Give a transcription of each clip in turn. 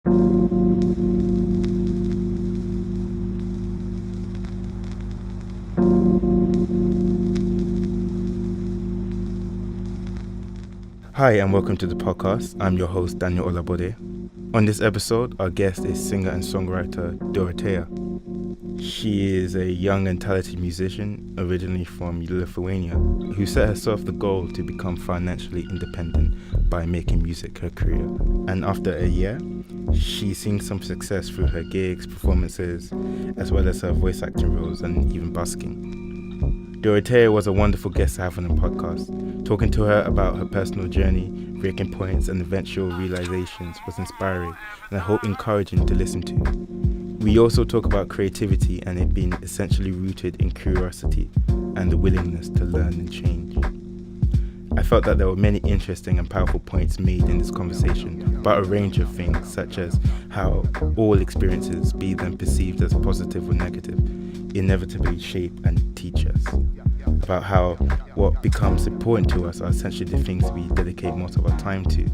Hi and welcome to the podcast. I'm your host, Daniel Olabode. On this episode, our guest is singer and songwriter Doroteja. She is a young and talented musician, originally from Lithuania, who set herself the goal to become financially independent by making music her career. And after a year, she's seen some success through her gigs, performances, as well as her voice acting roles and even busking. Doroteja was a wonderful guest to have on the podcast. Talking to her about her personal journey, breaking points, and eventual realizations was inspiring and I hope encouraging to listen to. We also talk about creativity and it being essentially rooted in curiosity and the willingness to learn and change. I felt that there were many interesting and powerful points made in this conversation about a range of things, such as how all experiences, be them perceived as positive or negative, inevitably shape and teach us. About how what becomes important to us are essentially the things we dedicate most of our time to.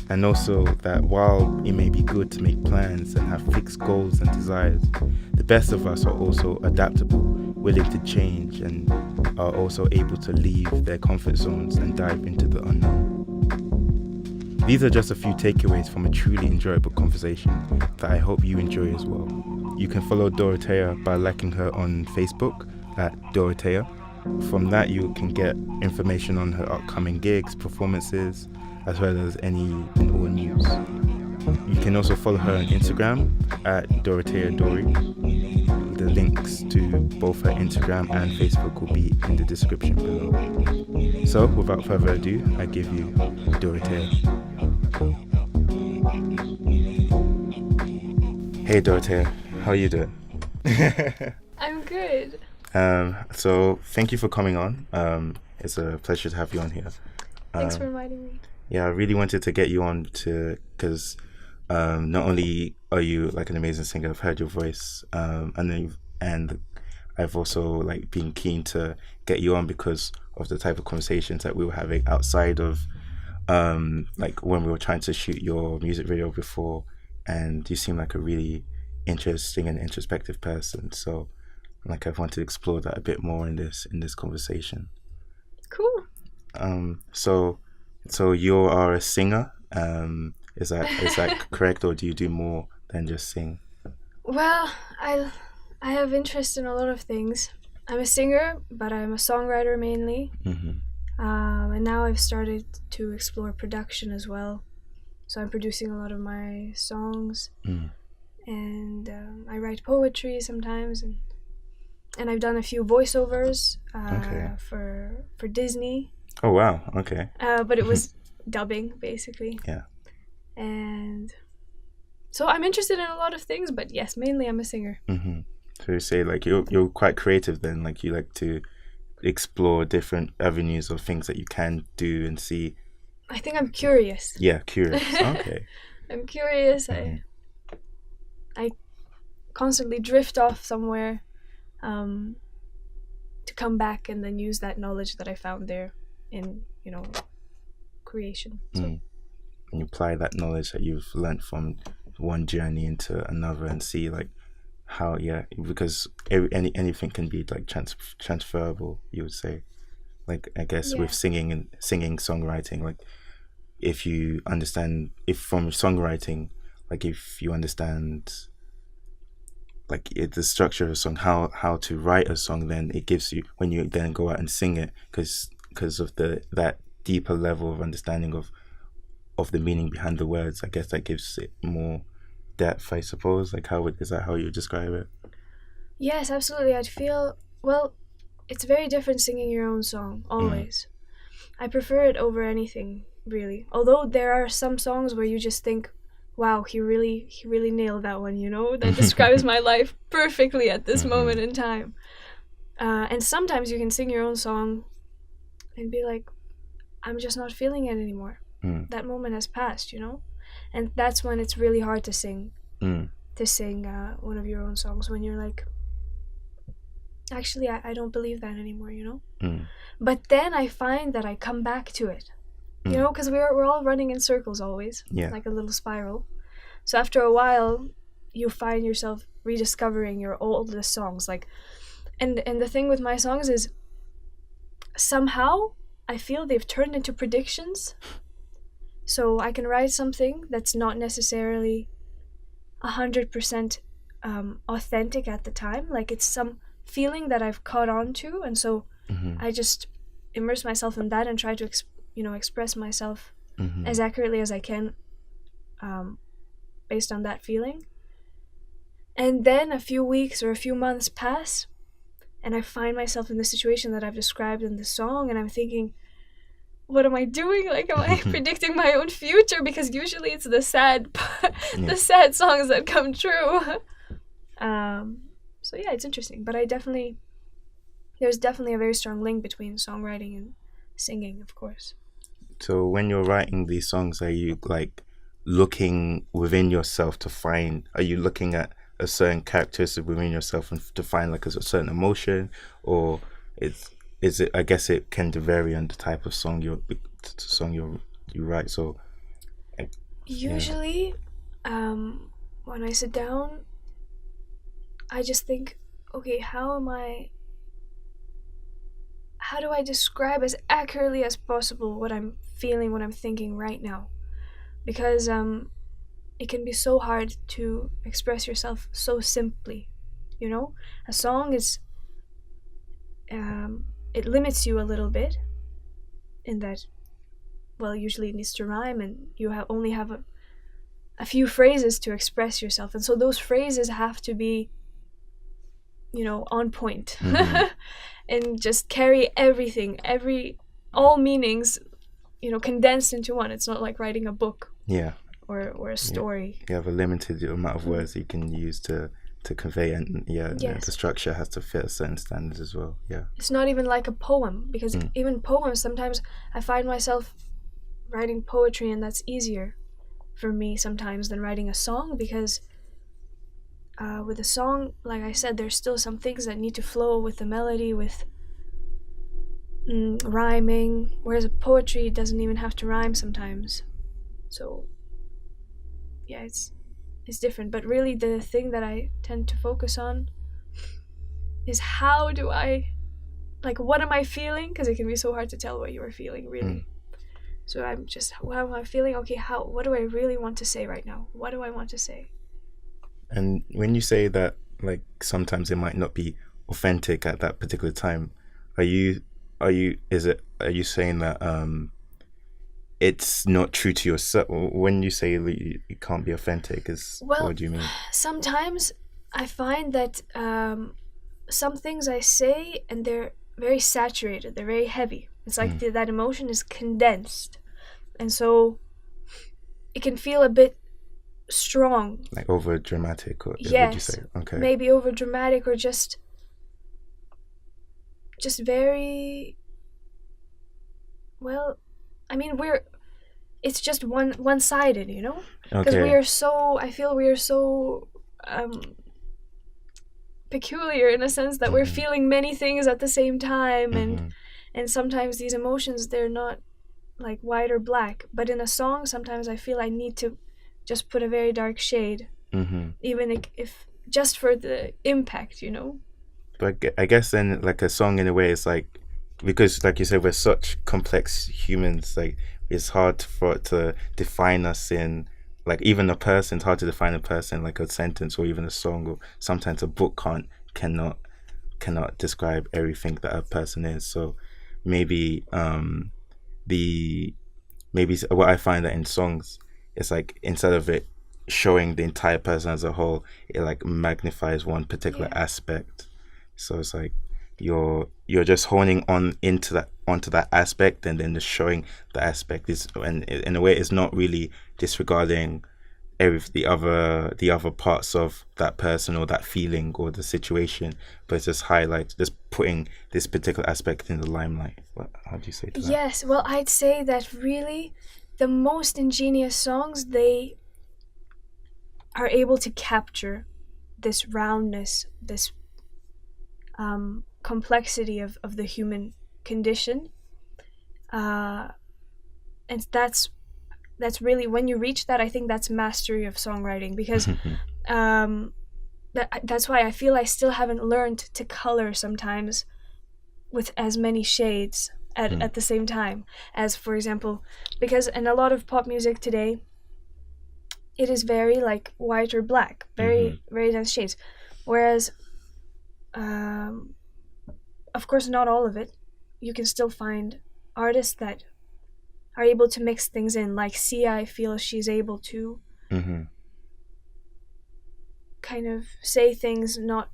And also that while it may be good to make plans and have fixed goals and desires, the best of us are also adaptable, willing to change, and are also able to leave their comfort zones and dive into the unknown. These are just a few takeaways from a truly enjoyable conversation that I hope you enjoy as well. You can follow Doroteja by liking her on Facebook at Doroteja. From that, you can get information on her upcoming gigs, performances, as well as any and all news. You can also follow her on Instagram at Doroteja Dori. The links to both her Instagram and Facebook will be in the description below. So, without further ado, I give you Doroteja. Hey Doroteja, how are you doing? I'm good. So thank you for coming on. It's a pleasure to have you on here. Thanks for inviting me. Yeah, I really wanted to get you on because not only are you like an amazing singer, I've heard your voice, and I've also like been keen to get you on because of the type of conversations that we were having outside of like when we were trying to shoot your music video before, and you seem like a really interesting and introspective person. So like I want to explore that a bit more in this conversation. Cool. So you are a singer. Is that correct, or do you do more than just sing? Well, I have interest in a lot of things. I'm a singer, but I'm a songwriter mainly. Mm-hmm. And now I've started to explore production as well. So I'm producing a lot of my songs, and I write poetry sometimes, and I've done a few voiceovers for Disney. Oh wow! Okay. But it was dubbing basically. Yeah. And so I'm interested in a lot of things, but yes, mainly I'm a singer. Mm-hmm. So you say like you're quite creative then, like you like to explore different avenues of things that you can do and see. I think I'm curious. Yeah, curious. Okay. I'm curious. Mm-hmm. I constantly drift off somewhere to come back and then use that knowledge that I found there in, creation. So. And you apply that knowledge that you've learned from one journey into another and see like how, because anything can be like transferable, you would say. Like I guess with singing songwriting, like if from songwriting, like if you understand like the structure of a song, how to write a song, then it gives you, when you then go out and sing it, because of that deeper level of understanding of the meaning behind the words, I guess that gives it more depth, I suppose. Like is that how you describe it? Yes, absolutely. I'd feel, well, it's very different singing your own song, always. I prefer it over anything, really. Although there are some songs where you just think, wow, he really nailed that one, that describes my life perfectly at this moment in time. And sometimes you can sing your own song and be like, I'm just not feeling it anymore. That moment has passed, and that's when it's really hard to sing one of your own songs, when you're like, actually I don't believe that anymore, but then I find that I come back to it, because we're all running in circles always, like a little spiral. So after a while, you find yourself rediscovering your oldest songs. Like, and the thing with my songs is somehow I feel they've turned into predictions. So I can write something that's not necessarily 100% authentic at the time. Like, it's some feeling that I've caught on to, and so I just immerse myself in that and try to express myself as accurately as I can based on that feeling. And then a few weeks or a few months pass, and I find myself in the situation that I've described in the song, and I'm thinking, what am I doing? Like, am I predicting my own future? Because usually it's the sad the sad songs that come true. So yeah, it's interesting. But there's definitely a very strong link between songwriting and singing, of course. So when you're writing these songs, are you like looking within yourself to find, are you looking at a certain characteristic within yourself and to find like a certain emotion, or is it, I guess it can vary on the type of song you write. So usually when I sit down, I just think, okay, how do I describe as accurately as possible what I'm feeling, what I'm thinking right now? Because it can be so hard to express yourself so simply, you know? A song is it limits you a little bit in that, well, usually it needs to rhyme, and you only have a few phrases to express yourself, and so those phrases have to be, on point. And just carry everything, all meanings, condensed into one. It's not like writing a book. Yeah. Or a story. You have a limited amount of words you can use to convey, and the structure has to fit a certain standard as well. Yeah. It's not even like a poem, because even poems, sometimes I find myself writing poetry, and that's easier for me sometimes than writing a song, because with a song, like I said, there's still some things that need to flow with the melody, with rhyming, whereas a poetry doesn't even have to rhyme sometimes. So yeah, it's different. But really the thing that I tend to focus on is how do I, like, what am I feeling? Because it can be so hard to tell what you are feeling, really. So I'm just, what am I feeling? Okay, what do I really want to say right now? What do I want to say? And when you say that, like, sometimes it might not be authentic at that particular time, are you saying that it's not true to yourself? When you say it can't be authentic, what do you mean? Sometimes I find that some things I say, and they're very saturated, they're very heavy. It's like that emotion is condensed, and so it can feel a bit strong, like over dramatic, or yes, would you say? Okay, maybe over dramatic, or just very, well, I mean, it's just one-sided, because I feel we are so peculiar in a sense that we're feeling many things at the same time, and sometimes these emotions, they're not like white or black, but in a song sometimes I feel I need to just put a very dark shade, even if just for the impact, But I guess then, like, a song in a way is like, because like you said, we're such complex humans, like it's hard for it to define us in, like, even a person, it's hard to define a person like a sentence or even a song, or sometimes a book cannot describe everything that a person is. So maybe what I find that in songs, it's like, instead of it showing the entire person as a whole, it like magnifies one particular aspect. So it's like you're just honing onto that aspect, and then just showing the aspect is, and in a way it's not really disregarding the other parts of that person or that feeling or the situation, but it's just putting this particular aspect in the limelight. How do you say to that? Yes, well, I'd say that really the most ingenious songs, they are able to capture this roundness, this complexity of the human condition, and that's that's really, when you reach that, I think that's mastery of songwriting, because that's why I feel I still haven't learned to color sometimes with as many shades at the same time as, for example, because in a lot of pop music today, it is very like white or black, very very dense shades, whereas of course not all of it. You can still find artists that are able to mix things in, like Sia. I feel she's able to kind of say things not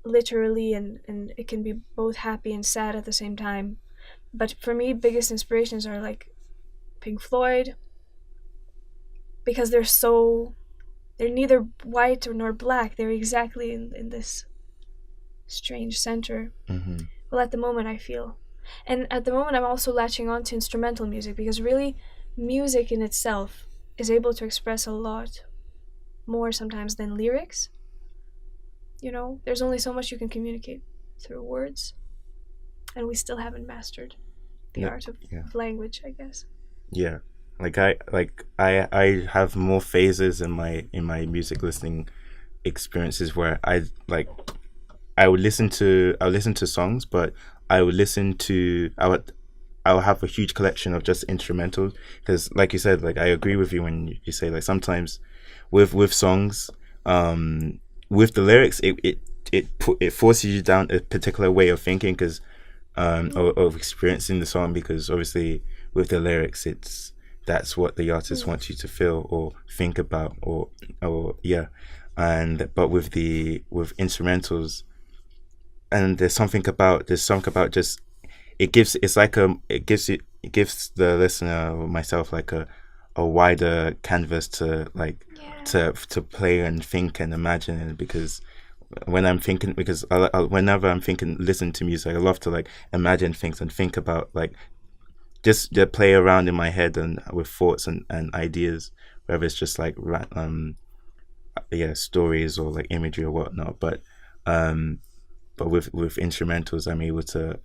literally, and it can be both happy and sad at the same time. But for me, biggest inspirations are like Pink Floyd, because they're neither white nor black. They're exactly in this strange center. Well, at the moment I feel, and at the moment I'm also latching on to instrumental music, because really music in itself is able to express a lot more sometimes than lyrics. You know, there's only so much you can communicate through words, and we still haven't mastered the art of language, I guess. Yeah, I have more phases in my music listening experiences where I would listen to songs, but I would have a huge collection of just instrumentals, because like you said, like I agree with you when you say like sometimes with songs, with the lyrics, it forces you down a particular way of thinking, because of experiencing the song, because obviously with the lyrics that's what the artist wants you to feel or think about, or but with instrumentals, and there's something about just it gives the listener or myself like a wider canvas to to play and think and imagine in, because whenever I'm thinking, listen to music, I love to like imagine things and think about like just play around in my head and with thoughts and ideas, whether it's just like stories or like imagery or whatnot. But with instrumentals, I'm able to.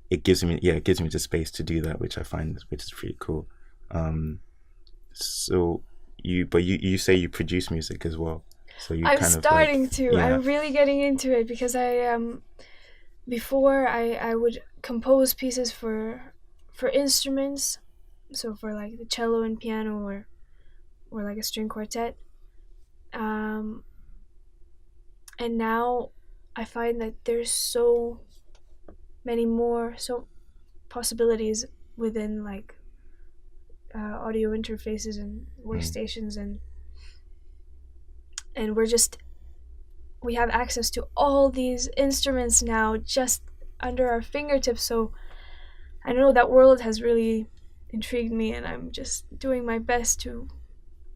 It gives me the space to do that, which I find is pretty cool. So you say you produce music as well. So you I'm kind starting of to. I'm really getting into it, because I before I would compose pieces for instruments, so for like the cello and piano, or like a string quartet. And now I find that there's so many more possibilities within like audio interfaces and workstations, and we have access to all these instruments now just under our fingertips. So I know that world has really intrigued me, and I'm just doing my best to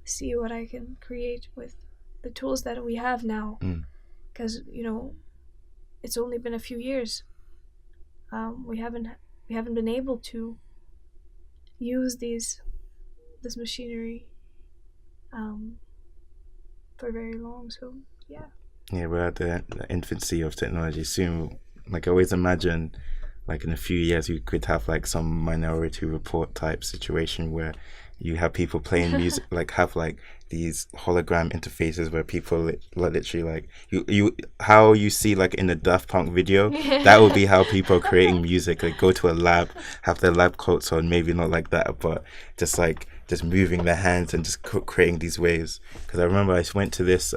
see what I can create with the tools that we have now, because it's only been a few years. We haven't been able to use this machinery for very long. So we're at the infancy of technology. Soon, like I always imagine, like in a few years we could have like some Minority Report type situation where you have people playing music, like have like these hologram interfaces where people literally like you how you see like in the Daft Punk video, that would be how people are creating music. Like go to a lab, have their lab coats on, maybe not like that, but just moving their hands and just creating these waves. Because I remember I went to this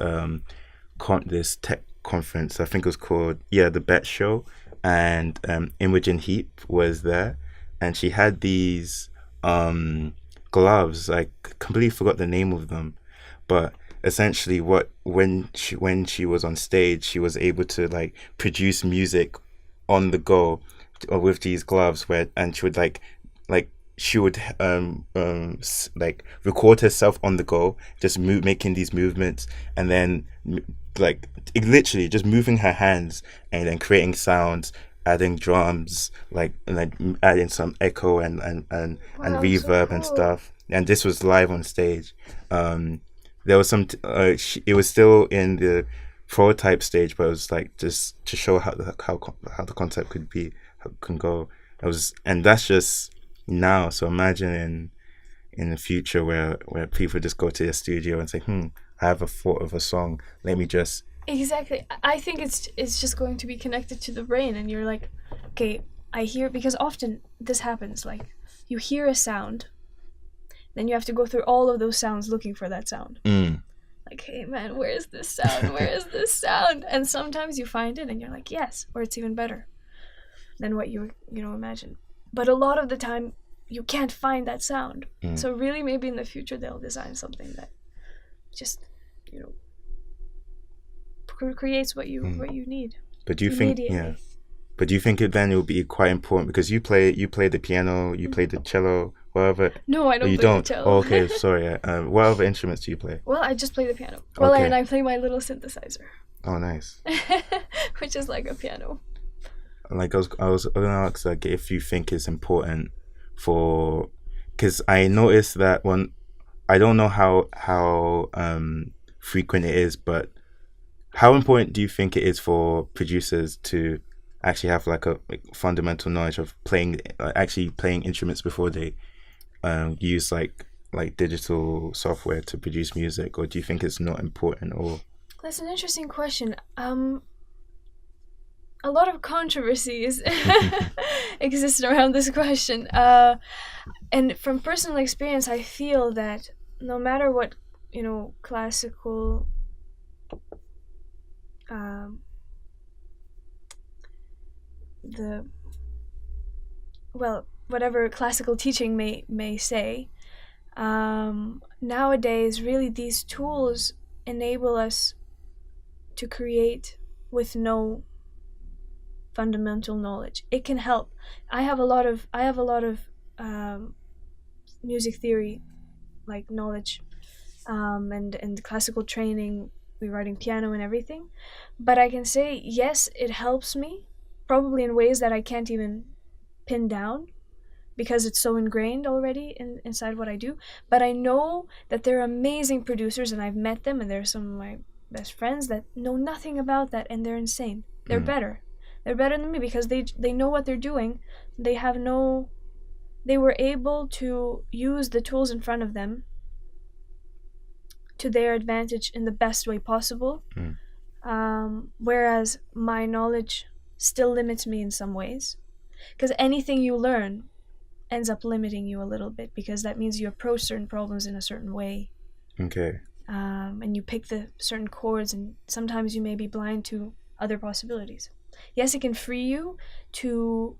this tech conference, I think it was called the Bet Show, and Imogen Heap was there, and she had these gloves. I completely forgot the name of them, but essentially when she was on stage, she was able to like produce music on the go with these gloves, and she would she would like record herself on the go, just making these movements, and then literally just moving her hands and then creating sounds, adding drums, and adding some echo and reverb, so cool. And stuff. And this was live on stage. There was some. It was still in the prototype stage, but it was like just to show how the concept can go. And that's just now. So imagine in the future where people just go to their studio and say, I have a thought of a song, let me just... Exactly. I think it's just going to be connected to the brain, and you're like, okay, I hear, because often this happens, like you hear a sound, then you have to go through all of those sounds looking for that sound. Like, hey man, where is this sound? Where is this sound? And sometimes you find it and you're like, yes, or it's even better than what you imagine. But a lot of the time you can't find that sound. So really, maybe in the future they'll design something that just creates what you need. But do you think but do you think it then will be quite important, because you play the piano, you play the cello, whatever? No, I don't play the cello. Oh, okay, sorry. What other instruments do you play? Well, I just play the piano. Well, and I play my little synthesizer. Oh, nice. Which is like a piano. Like I was gonna ask, like, if you think it's important for, because I noticed that I don't know how frequent it is, but how important do you think it is for producers to actually have like a fundamental knowledge of actually playing instruments before they use like digital software to produce music? Or do you think it's not important? Or that's an interesting question. A lot of controversies exist around this question, and from personal experience I feel that no matter what classical whatever classical teaching may say, nowadays really these tools enable us to create with no fundamental knowledge. It can help. I have a lot of music theory like knowledge, and classical training, rewriting piano and everything, but I can say yes, it helps me probably in ways that I can't even pin down because it's so ingrained already inside what I do. But I know that there are amazing producers, and I've met them, and they're some of my best friends that know nothing about that, and they're insane. They're better. They're better than me because they know what they're doing. They were able to use the tools in front of them to their advantage in the best way possible. Whereas my knowledge still limits me in some ways, because anything you learn ends up limiting you a little bit, because that means you approach certain problems in a certain way. Okay. And you pick the certain chords, and sometimes you may be blind to other possibilities. Yes, it can free you to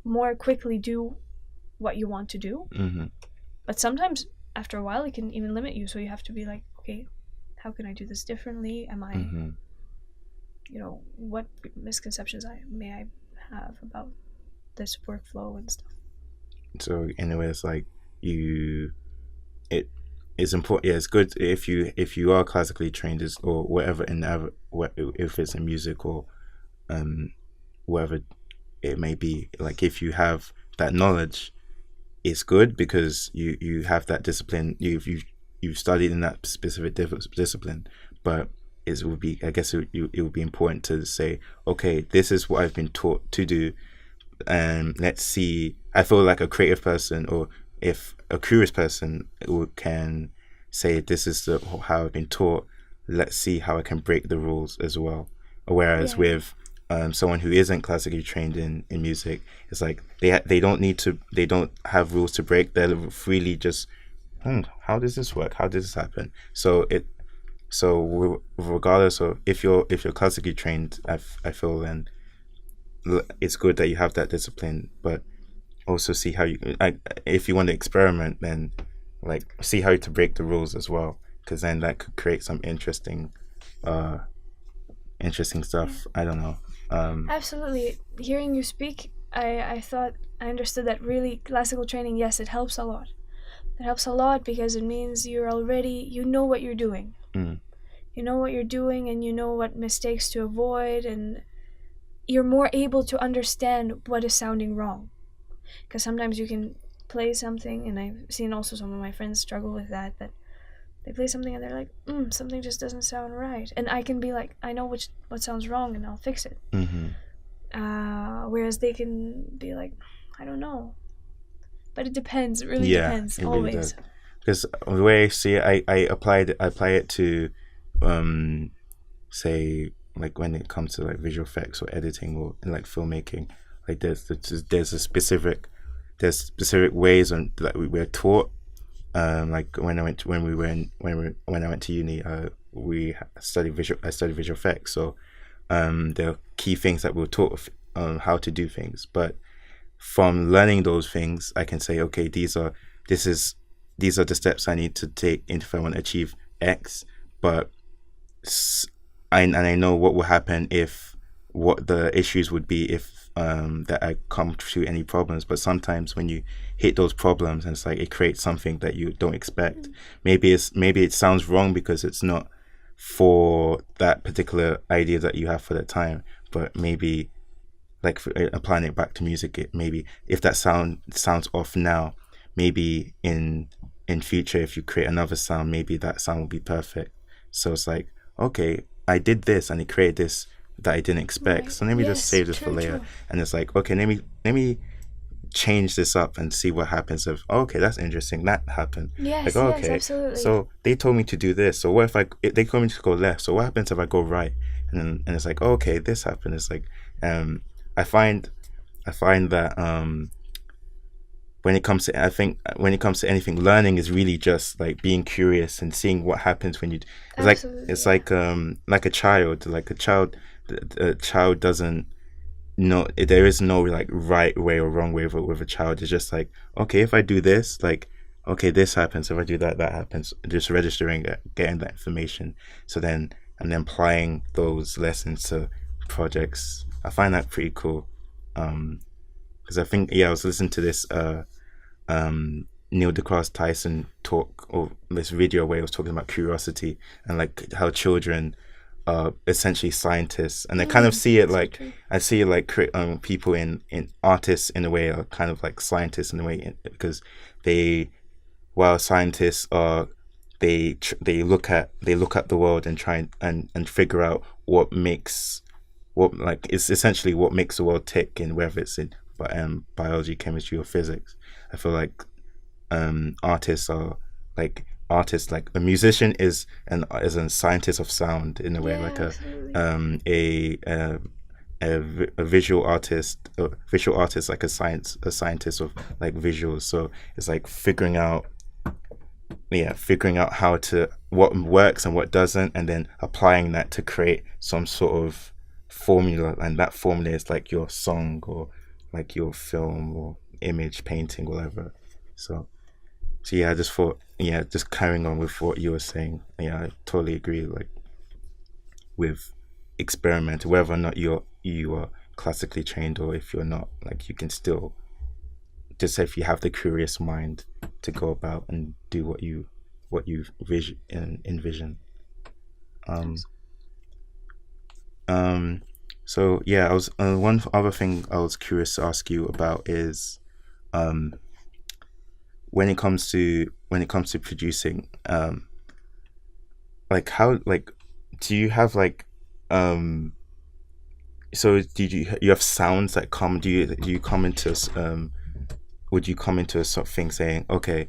more quickly do what you want to do, but sometimes after a while it can even limit you, so you have to be like, okay, how can I do this differently? Am I what misconceptions may I have about this workflow and stuff. So anyway, it's like it's important. Yeah, it's good if you are classically trained or whatever, if it's in music or whatever it may be. Like if you have that knowledge, it's good because you have that discipline. You've studied in that specific discipline, but it would be important to say, okay, this is what I've been taught to do, and let's see. I feel like a creative person, or if a curious person can say, this is how I've been taught, let's see how I can break the rules as well. Whereas with someone who isn't classically trained in music, it's like they don't have rules to break. They're freely just, how does this work? How does this happen? So regardless of if you're classically trained, I feel then it's good that you have that discipline, but also see how if you want to experiment, then like see how to break the rules as well, because then that could create some interesting stuff. I don't know. Absolutely. Hearing you speak, I thought I understood that really classical training, yes, it helps a lot. It helps a lot because it means you know what you're doing. You know what you're doing, and you know what mistakes to avoid, and you're more able to understand what is sounding wrong. Because sometimes you can play something, and I've seen also some of my friends struggle with that they play something and they're like, something just doesn't sound right. And I can be like, I know what sounds wrong, and I'll fix it. Whereas they can be like, I don't know. But it depends. It really depends. It always. Really does. because the way I see it, I apply it to say like when it comes to like visual effects or editing or like filmmaking, like there's specific ways on like we're taught. Like when I went to uni, I studied visual effects. So there are key things that we were taught how to do things. But from learning those things, I can say, okay, these are the steps I need to take if I want to achieve X. But I know what will happen what the issues would be if that I come to any problems. But sometimes when you hit those problems, and it's like it creates something that you don't expect. Maybe it sounds wrong because it's not for that particular idea that you have for that time. But maybe like applying it back to music, maybe if that sounds off now, maybe in future if you create another sound, maybe that sound will be perfect. So it's like, okay, I did this and it created this that I didn't expect. Right. So let me just save this for later. True. And it's like, okay, let me change this up and see what happens. Okay, that's interesting. That happened. Yes, like, okay, yes, absolutely. So they told me to do this. So what if they told me to go left? So what happens if I go right? And it's like, okay, this happened. It's like, I find that when it comes to anything, learning is really just like being curious and seeing what happens when you. It's like a child. A child doesn't know. There is no like right way or wrong way with a child. It's just like, okay, if I do this, like, okay, this happens. If I do that, that happens. Just registering it, getting that information. So then applying those lessons to projects. I find that pretty cool. Because I think I was listening to this Neil deGrasse Tyson talk, or this video where he was talking about curiosity and like how children are essentially scientists, and I kind of see it like people in artists in a way are kind of like scientists in a way, because while scientists are they look at the world and try and figure out what makes the world tick, and whether it's in biology, chemistry, or physics. I feel like artists like a musician is a scientist of sound in a way, like a visual artist like a scientist of like visuals. So it's like figuring out what works and what doesn't, and then applying that to create some sort of formula, and that formula is like your song or like your film or image, painting, whatever. So yeah, I just thought, just carrying on with what you were saying, I totally agree, like with experiment, whether or not you are classically trained, or if you're not, like you can still, just if you have the curious mind to go about and do what you envision. So yeah, I was one other thing I was curious to ask you about is when it comes to producing, like how, like, do you have like so did you have sounds that come, do you come into would you come into a sort of thing saying, okay,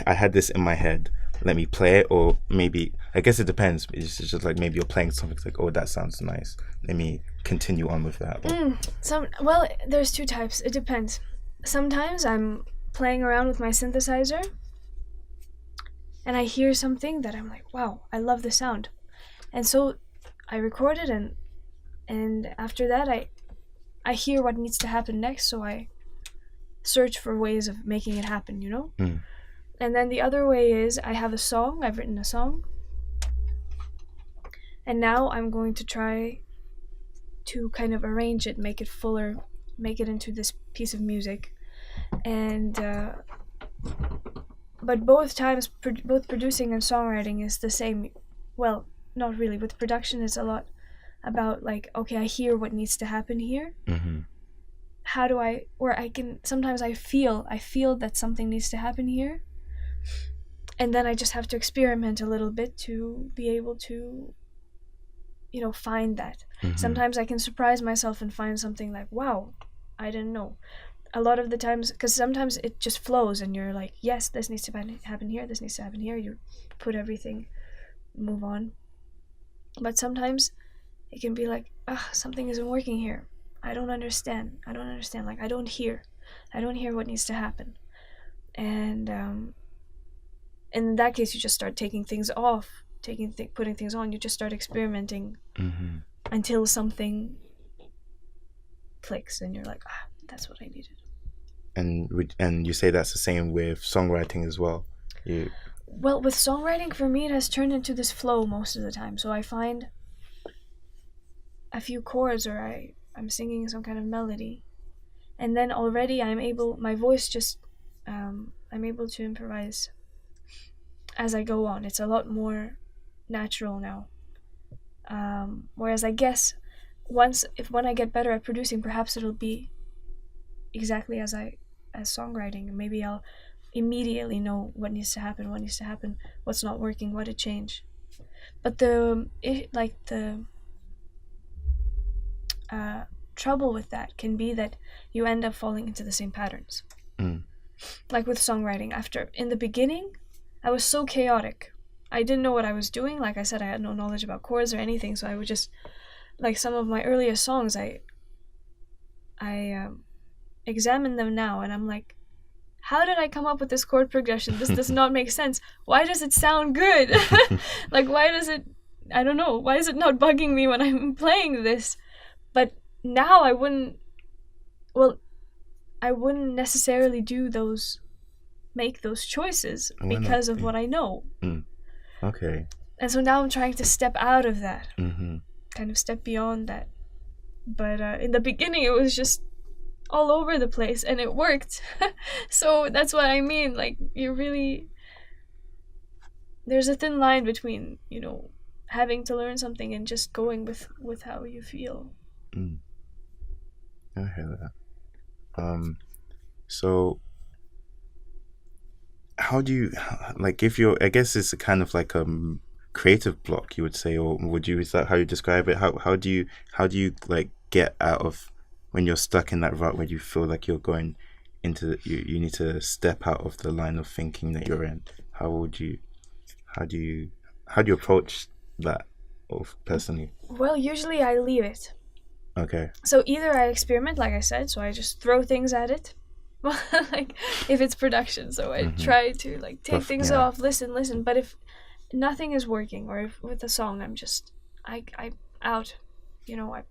I had this in my head, let me play it? Or maybe, I guess it depends, it's just like maybe you're playing something, it's like, oh, that sounds nice, let me continue on with that. Well, there's two types, it depends. Sometimes I'm playing around with my synthesizer and I hear something that I'm like, wow, I love the sound, and so I record it, and after that I hear what needs to happen next, so I search for ways of making it happen, And then the other way is I've written a song, and now I'm going to try to kind of arrange it, make it fuller, make it into this piece of music. And but both times, both producing and songwriting is the same. Well, not really. With production, it's a lot about like, okay, I hear what needs to happen here. Mm-hmm. How do I, or I can, sometimes I feel that something needs to happen here, and then I just have to experiment a little bit to be able to, find that. Mm-hmm. Sometimes I can surprise myself and find something like, wow, I didn't know. a lot of the times, because sometimes it just flows and you're like, yes, this needs to happen here, this needs to happen here, you put everything, move on. But sometimes it can be like, something isn't working here, I don't understand, like I don't hear what needs to happen. And in that case, you just start taking things off, putting things on, you just start experimenting until something clicks and you're like, that's what I needed. And you say that's the same with songwriting as well? Well, with songwriting, for me, it has turned into this flow most of the time. So I find a few chords, or I'm singing some kind of melody, and then already I'm able to improvise as I go on. It's a lot more natural now. Whereas I guess when I get better at producing, perhaps it'll be exactly as songwriting. Maybe I'll immediately know what needs to happen, what's not working, what to change. But the trouble with that can be that you end up falling into the same patterns. Like with songwriting, in the beginning, I was so chaotic. I didn't know what I was doing. Like I said, I had no knowledge about chords or anything, so I would just, like some of my earliest songs, I examine them now and I'm like, how did I come up with this chord progression? This does not make sense. Why does it sound good? Like, why does it, I don't know, why is it not bugging me when I'm playing this? But now I wouldn't necessarily make those choices because of what I know. Okay. And so now I'm trying to step out of that, kind of step beyond that. But in the beginning, it was just all over the place, and it worked. So that's what I mean. Like, there's a thin line between, having to learn something and just going with how you feel. I hear that. So how do you, like, I guess it's a kind of like a creative block, you would say, or is that how you describe it? How do you like get out of when you're stuck in that rut where you feel like you're going into you need to step out of the line of thinking that you're in? How do you approach that personally? Well, usually I leave it. Okay. So either I experiment, like I said, so I just throw things at it. Like if it's production, so I try to like take things off, listen. But if nothing is working, or if with a song I'm just I out, I'm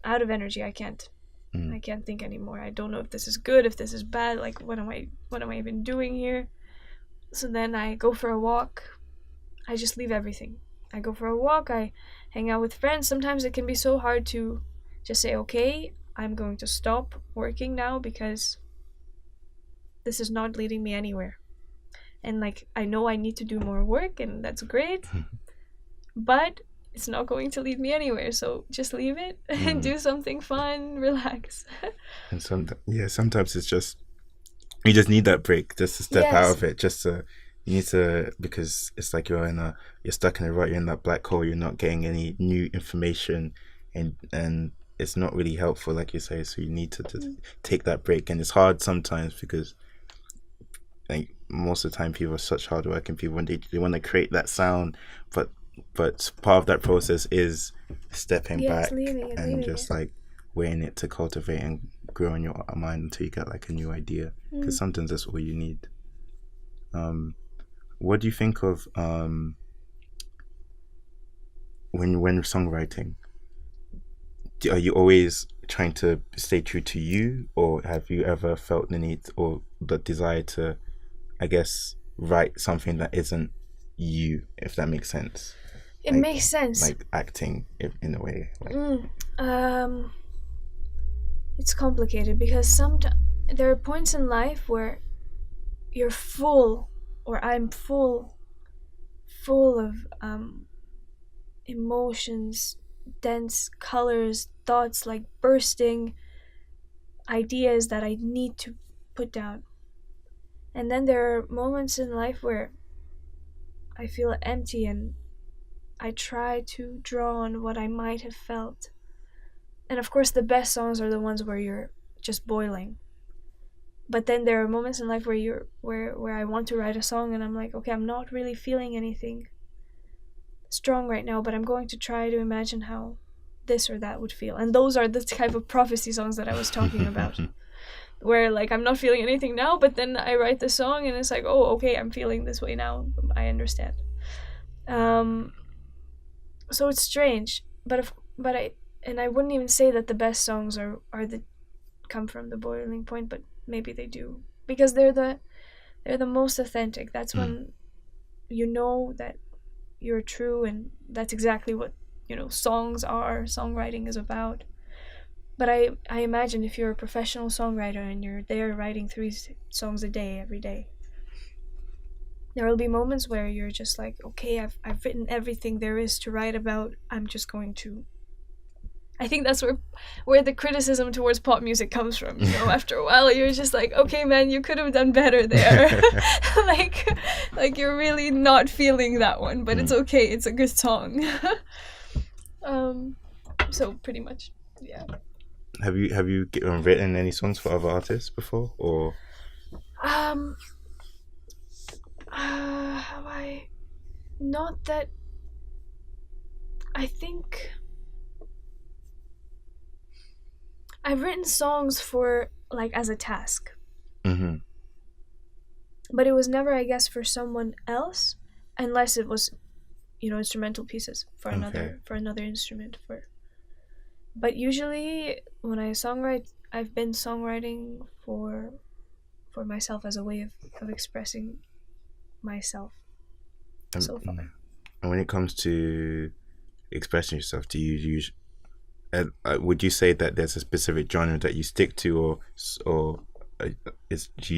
out of energy. I can't think anymore. I don't know if this is good, if this is bad. Like what am I even doing here? So then I go for a walk. I just leave everything. I go for a walk. I hang out with friends. Sometimes it can be so hard to just say, okay, I'm going to stop working now because this is not leading me anywhere. And like, I know I need to do more work, and that's great, but it's not going to lead me anywhere. So just leave it and do something fun, relax. And sometimes it's just, you just need that break just to step out of it, you need to, because it's like you're stuck in a rut, you're in that black hole, you're not getting any new information, and it's not really helpful, like you say. So you need to just take that break. And it's hard sometimes because like most of the time people are such hardworking people, and they want to create that sound, but part of that process is stepping back and just like waiting it to cultivate and grow in your mind until you get like a new idea, because sometimes that's all you need. What do you think of when songwriting? Are you always trying to stay true to you, or have you ever felt the need or the desire to, I guess, write something that isn't you, if that makes sense? It makes sense. Like acting in a way. It's complicated because sometimes there are points in life where you're full, or I'm full of emotions, dense colors, thoughts like bursting, ideas that I need to put down. And then there are moments in life where I feel empty, and I try to draw on what I might have felt. And of course, the best songs are the ones where you're just boiling. But then there are moments in life where I want to write a song and I'm like, okay, I'm not really feeling anything strong right now, but I'm going to try to imagine how this or that would feel. And those are the type of prophecy songs that I was talking about. Where like I'm not feeling anything now, but then I write the song and it's like, oh, okay, I'm feeling this way now. I understand. So it's strange, but I wouldn't even say that the best songs are come from the boiling point, but maybe they do, because they're the most authentic. That's when you know that you're true, and that's exactly what songwriting is about. But I imagine if you're a professional songwriter and you're there writing 3 songs a day every day, there will be moments where you're just like, okay, I've written everything there is to write about. I'm just going to. I think that's where the criticism towards pop music comes from. After a while, you're just like, okay, man, you could have done better there. like you're really not feeling that one, but it's okay. It's a good song. So pretty much, yeah. Have you written any songs for other artists before, or? Have I? Not that. I think I've written songs for like as a task. Mm-hmm. But it was never, I guess, for someone else, unless it was, instrumental pieces for another instrument. But usually when I songwrite, I've been songwriting for myself as a way of expressing myself so far. And when it comes to expressing yourself, do you use? Would you say that there's a specific genre that you stick to, or do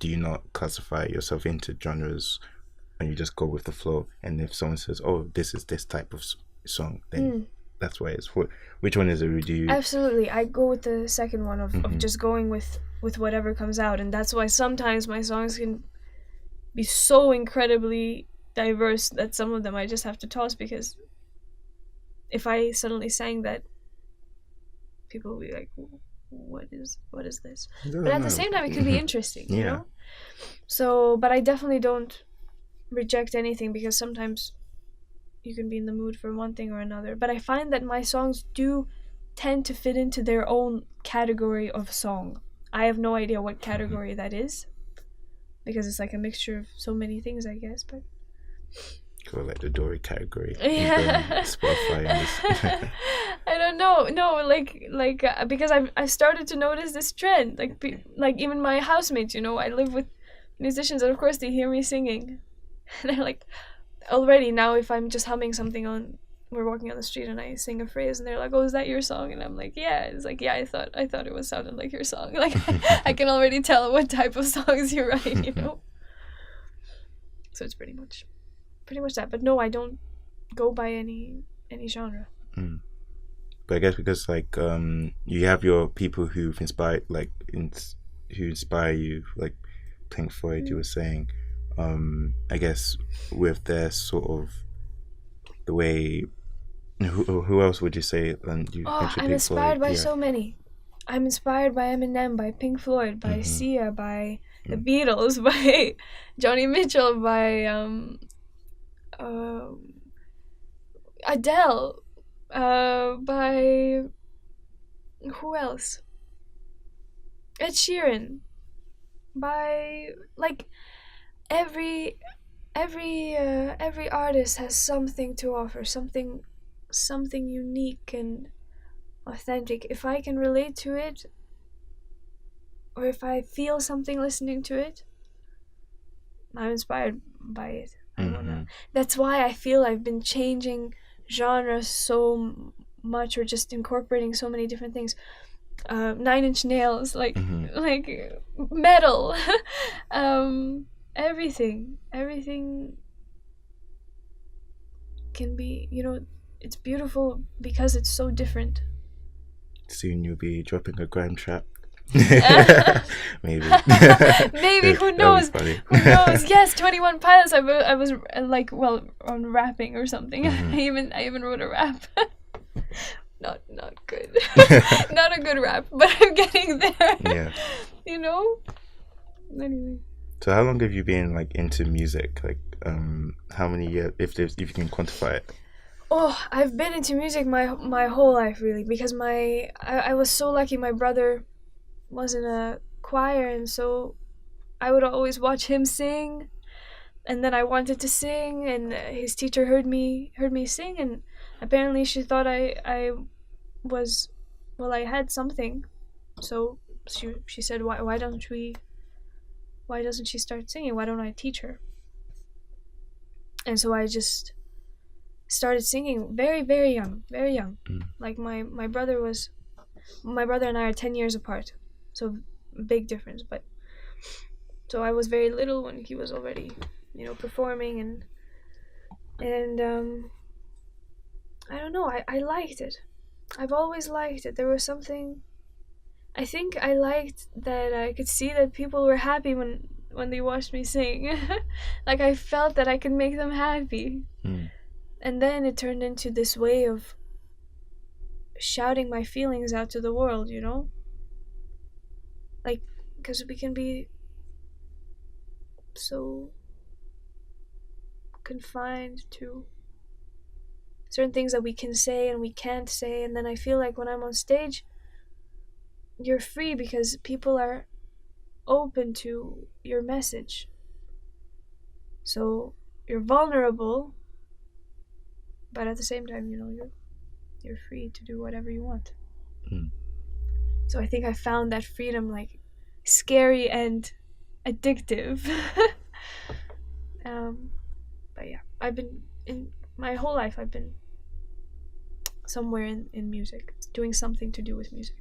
you not classify yourself into genres, and you just go with the flow? And if someone says, "Oh, this is this type of song," then that's why it's. Which one is it? Would you? Absolutely, I go with the second one of just going with whatever comes out, and that's why sometimes my songs can be so incredibly diverse that some of them I just have to toss, because if I suddenly sang that, people will be like, what is this? But at the same time, it could be interesting, you know? So, but I definitely don't reject anything, because sometimes you can be in the mood for one thing or another. But I find that my songs do tend to fit into their own category of song. I have no idea what category that is, because it's like a mixture of so many things, I guess. But like the Dory category. Yeah. Spotify and this. I don't know. No, like because I started to notice this trend. Like even my housemates, I live with musicians, and of course they hear me singing, and they're like, already now if I'm just humming something we're walking on the street and I sing a phrase, and they're like, "Oh, is that your song?" And I'm like, "Yeah." It's like, "Yeah, I thought it was sounded like your song." Like I can already tell what type of songs you write, So it's pretty much that. But no, I don't go by any genre. But I guess because like you have your people who've inspired, like who inspire you, like Pink Floyd, you were saying. I guess with their sort of the way. Who else would you say? I'm inspired by so many. I'm inspired by Eminem, by Pink Floyd, by Sia, by the Beatles, by Joni Mitchell, by Adele, by who else? Ed Sheeran, by like every artist has something to offer, something unique and authentic. If I can relate to it, or if I feel something listening to it, I'm inspired by it. That's why I feel I've been changing genres so much, or just incorporating so many different things. 9 Inch Nails, like metal, everything can be, it's beautiful because it's so different. Soon you'll be dropping a grime trap. Maybe who knows? Yes, 21 Pilots. I was on rapping or something. I even wrote a rap. not good. Not a good rap, but I'm getting there. Yeah. You know? Anyway. So how long have you been like into music? Like how many years, if you can quantify it? Oh, I've been into music my whole life, really, because I was so lucky. My brother was in a choir, and so I would always watch him sing, and then I wanted to sing, and his teacher heard me sing, and apparently she thought I was, well, I had something, so she said, why doesn't she start singing? Why don't I teach her? And so I just started singing very, very young, very young. Like my brother and I are 10 years apart, so big difference. But so I was very little when he was already, performing, and I don't know, I liked it. I've always liked it. There was something, I think I liked that I could see that people were happy when they watched me sing. Like I felt that I could make them happy. And then it turned into this way of shouting my feelings out to the world, Like, because we can be so confined to certain things that we can say and we can't say. And then I feel like when I'm on stage, you're free because people are open to your message. So you're vulnerable, but at the same time, you're free to do whatever you want. So I think I found that freedom like scary and addictive. But yeah, I've been in my whole life. I've been somewhere in music, doing something to do with music.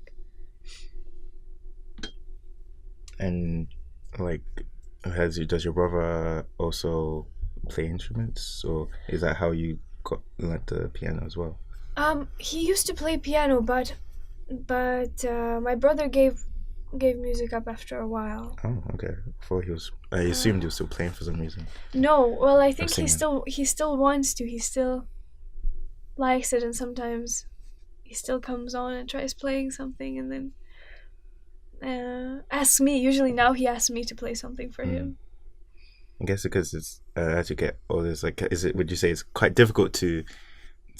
And like, does your brother also play instruments, or is that how you got like the piano as well? He used to play piano, but my brother gave music up after a while. Oh, okay. I assumed he was still playing for some reason. No, well, I think he still wants to. He still likes it, and sometimes he still comes on and tries playing something, and then asks me. Usually now he asks me to play something for him. I guess because it's as you get older, it's like, would you say it's quite difficult to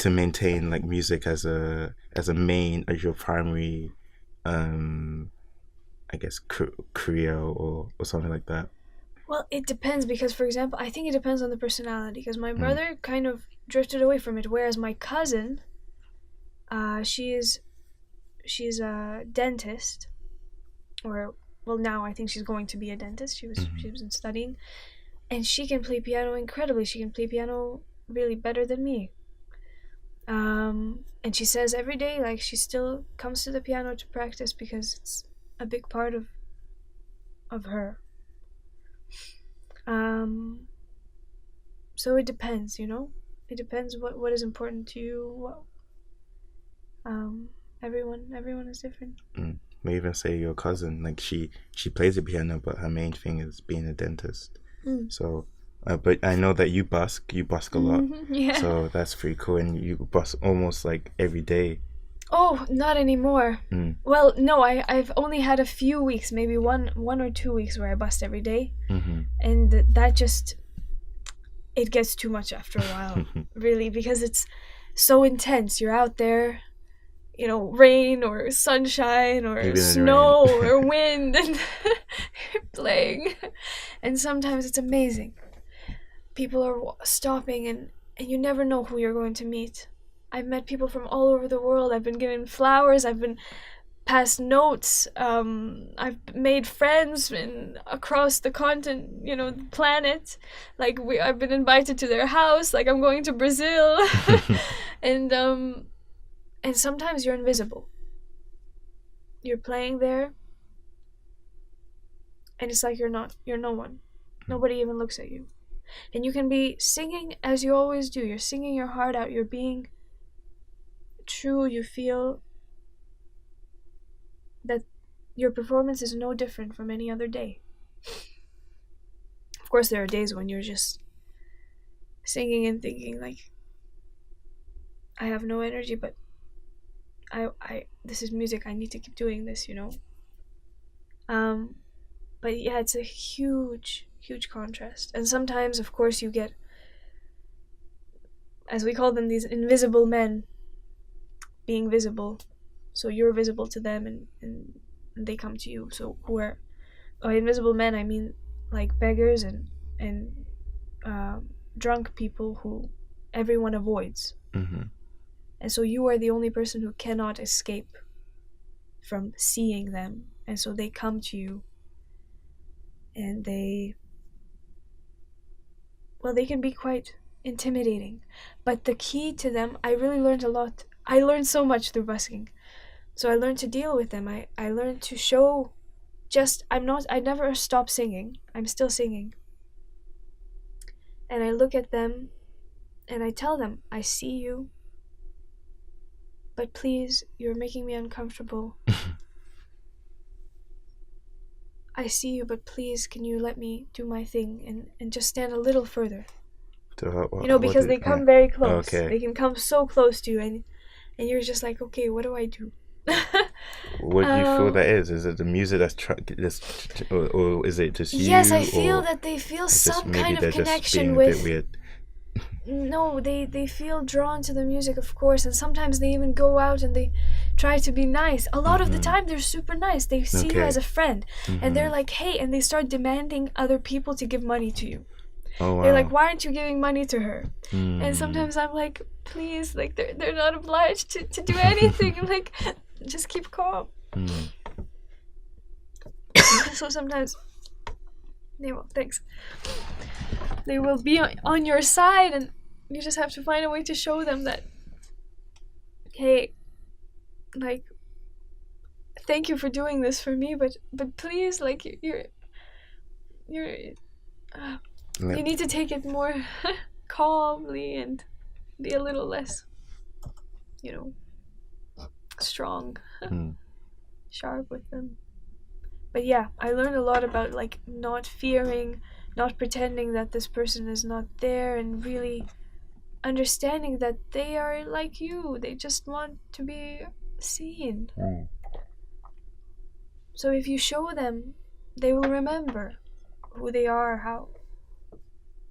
maintain like music as your primary I guess career or something like that? Well, it depends, because for example, I think it depends on the personality, because my brother kind of drifted away from it, whereas my cousin, she's a dentist, or well, now I think she's going to be a dentist. She was studying, and she can play piano incredibly. She can play piano really better than me. And she says every day, like, she still comes to the piano to practice because it's a big part of her. So it depends, it depends what is important to you. Everyone is different. We even say your cousin, like she plays the piano, but her main thing is being a dentist. So but I know that you busk a lot. Yeah. So that's pretty cool. And you busk almost like every day. Oh, not anymore. Well, no, I've only had a few weeks, maybe one or 2 weeks where I bust every day. And that just, it gets too much after a while, really, because it's so intense. You're out there, rain or sunshine or snow or wind, and you're playing. And sometimes it's amazing. People are stopping, and you never know who you're going to meet. I've met people from all over the world. I've been given flowers. I've been passed notes. I've made friends across the continent, the planet. Like I've been invited to their house. Like I'm going to Brazil, and sometimes you're invisible. You're playing there, and it's like you're no one. Nobody even looks at you, and you can be singing as you always do. You're singing your heart out. You're being true. You feel that your performance is no different from any other day. Of course, there are days when you're just singing and thinking like, I have no energy, but I this is music, I need to keep doing this, you know. But yeah, it's a huge contrast. And sometimes, of course, you get, as we call them, these invisible men being visible. So you're visible to them, and they come to you. So who are, by invisible men, I mean like beggars and drunk people who everyone avoids. Mm-hmm. And so you are the only person who cannot escape from seeing them. And so they come to you, and they can be quite intimidating. But the key to them, I really learned a lot. I learned so much through busking. So I learned to deal with them. I learned to show I never stop singing. I'm still singing. And I look at them and I tell them, I see you, but please, you're making me uncomfortable. I see you, but please, can you let me do my thing and just stand a little further? So Because they come very close. Okay. They can come so close to you, and you're just like, okay, what do I do? What do you feel that is? Is it the music or is it just you? Yes, I feel that they feel some kind of connection with. A bit weird. No, they feel drawn to the music, of course, and sometimes they even go out and they try to be nice. A lot of the time they're super nice. They see you as a friend, and they're like, hey, and they start demanding other people to give money to you. Oh, wow. They're like, why aren't you giving money to her? And sometimes I'm like, please, like they're not obliged to do anything. I'm like, just keep calm. So sometimes they will be on your side, and you just have to find a way to show them that, hey, like, thank you for doing this for me, but please, like, you need to take it more calmly and be a little less, strong, sharp with them. But yeah, I learned a lot about like not fearing, not pretending that this person is not there, and really understanding that they are like you. They just want to be seen. So if you show them, they will remember who they are, how,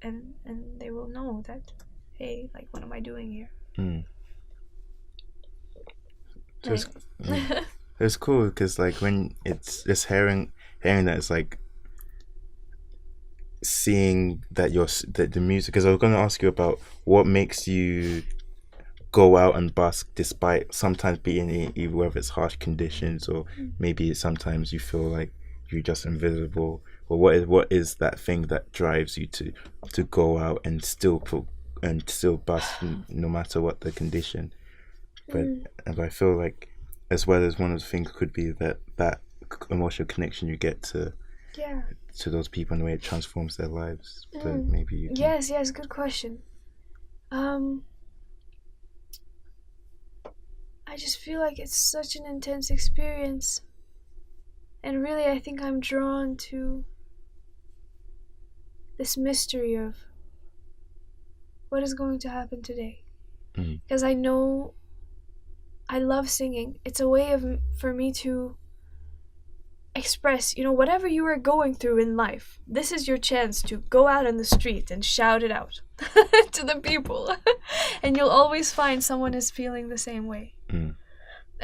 and they will know that, hey, like, what am I doing here? It's cool because like when it's just hearing that, it's like seeing that the music. Because I was going to ask you about what makes you go out and busk despite sometimes being in whether it's harsh conditions or maybe sometimes you feel like you're just invisible. Or what is that thing that drives you to go out and still busk no matter what the condition? But I feel like, as well as one of the things could be that emotional connection you get to those people and the way it transforms their lives. But maybe you can... Yes, good question. I just feel like it's such an intense experience, and really I think I'm drawn to this mystery of what is going to happen today. Because I know I love singing. It's a way for me to express, whatever you are going through in life. This is your chance to go out in the street and shout it out to the people. And you'll always find someone is feeling the same way. And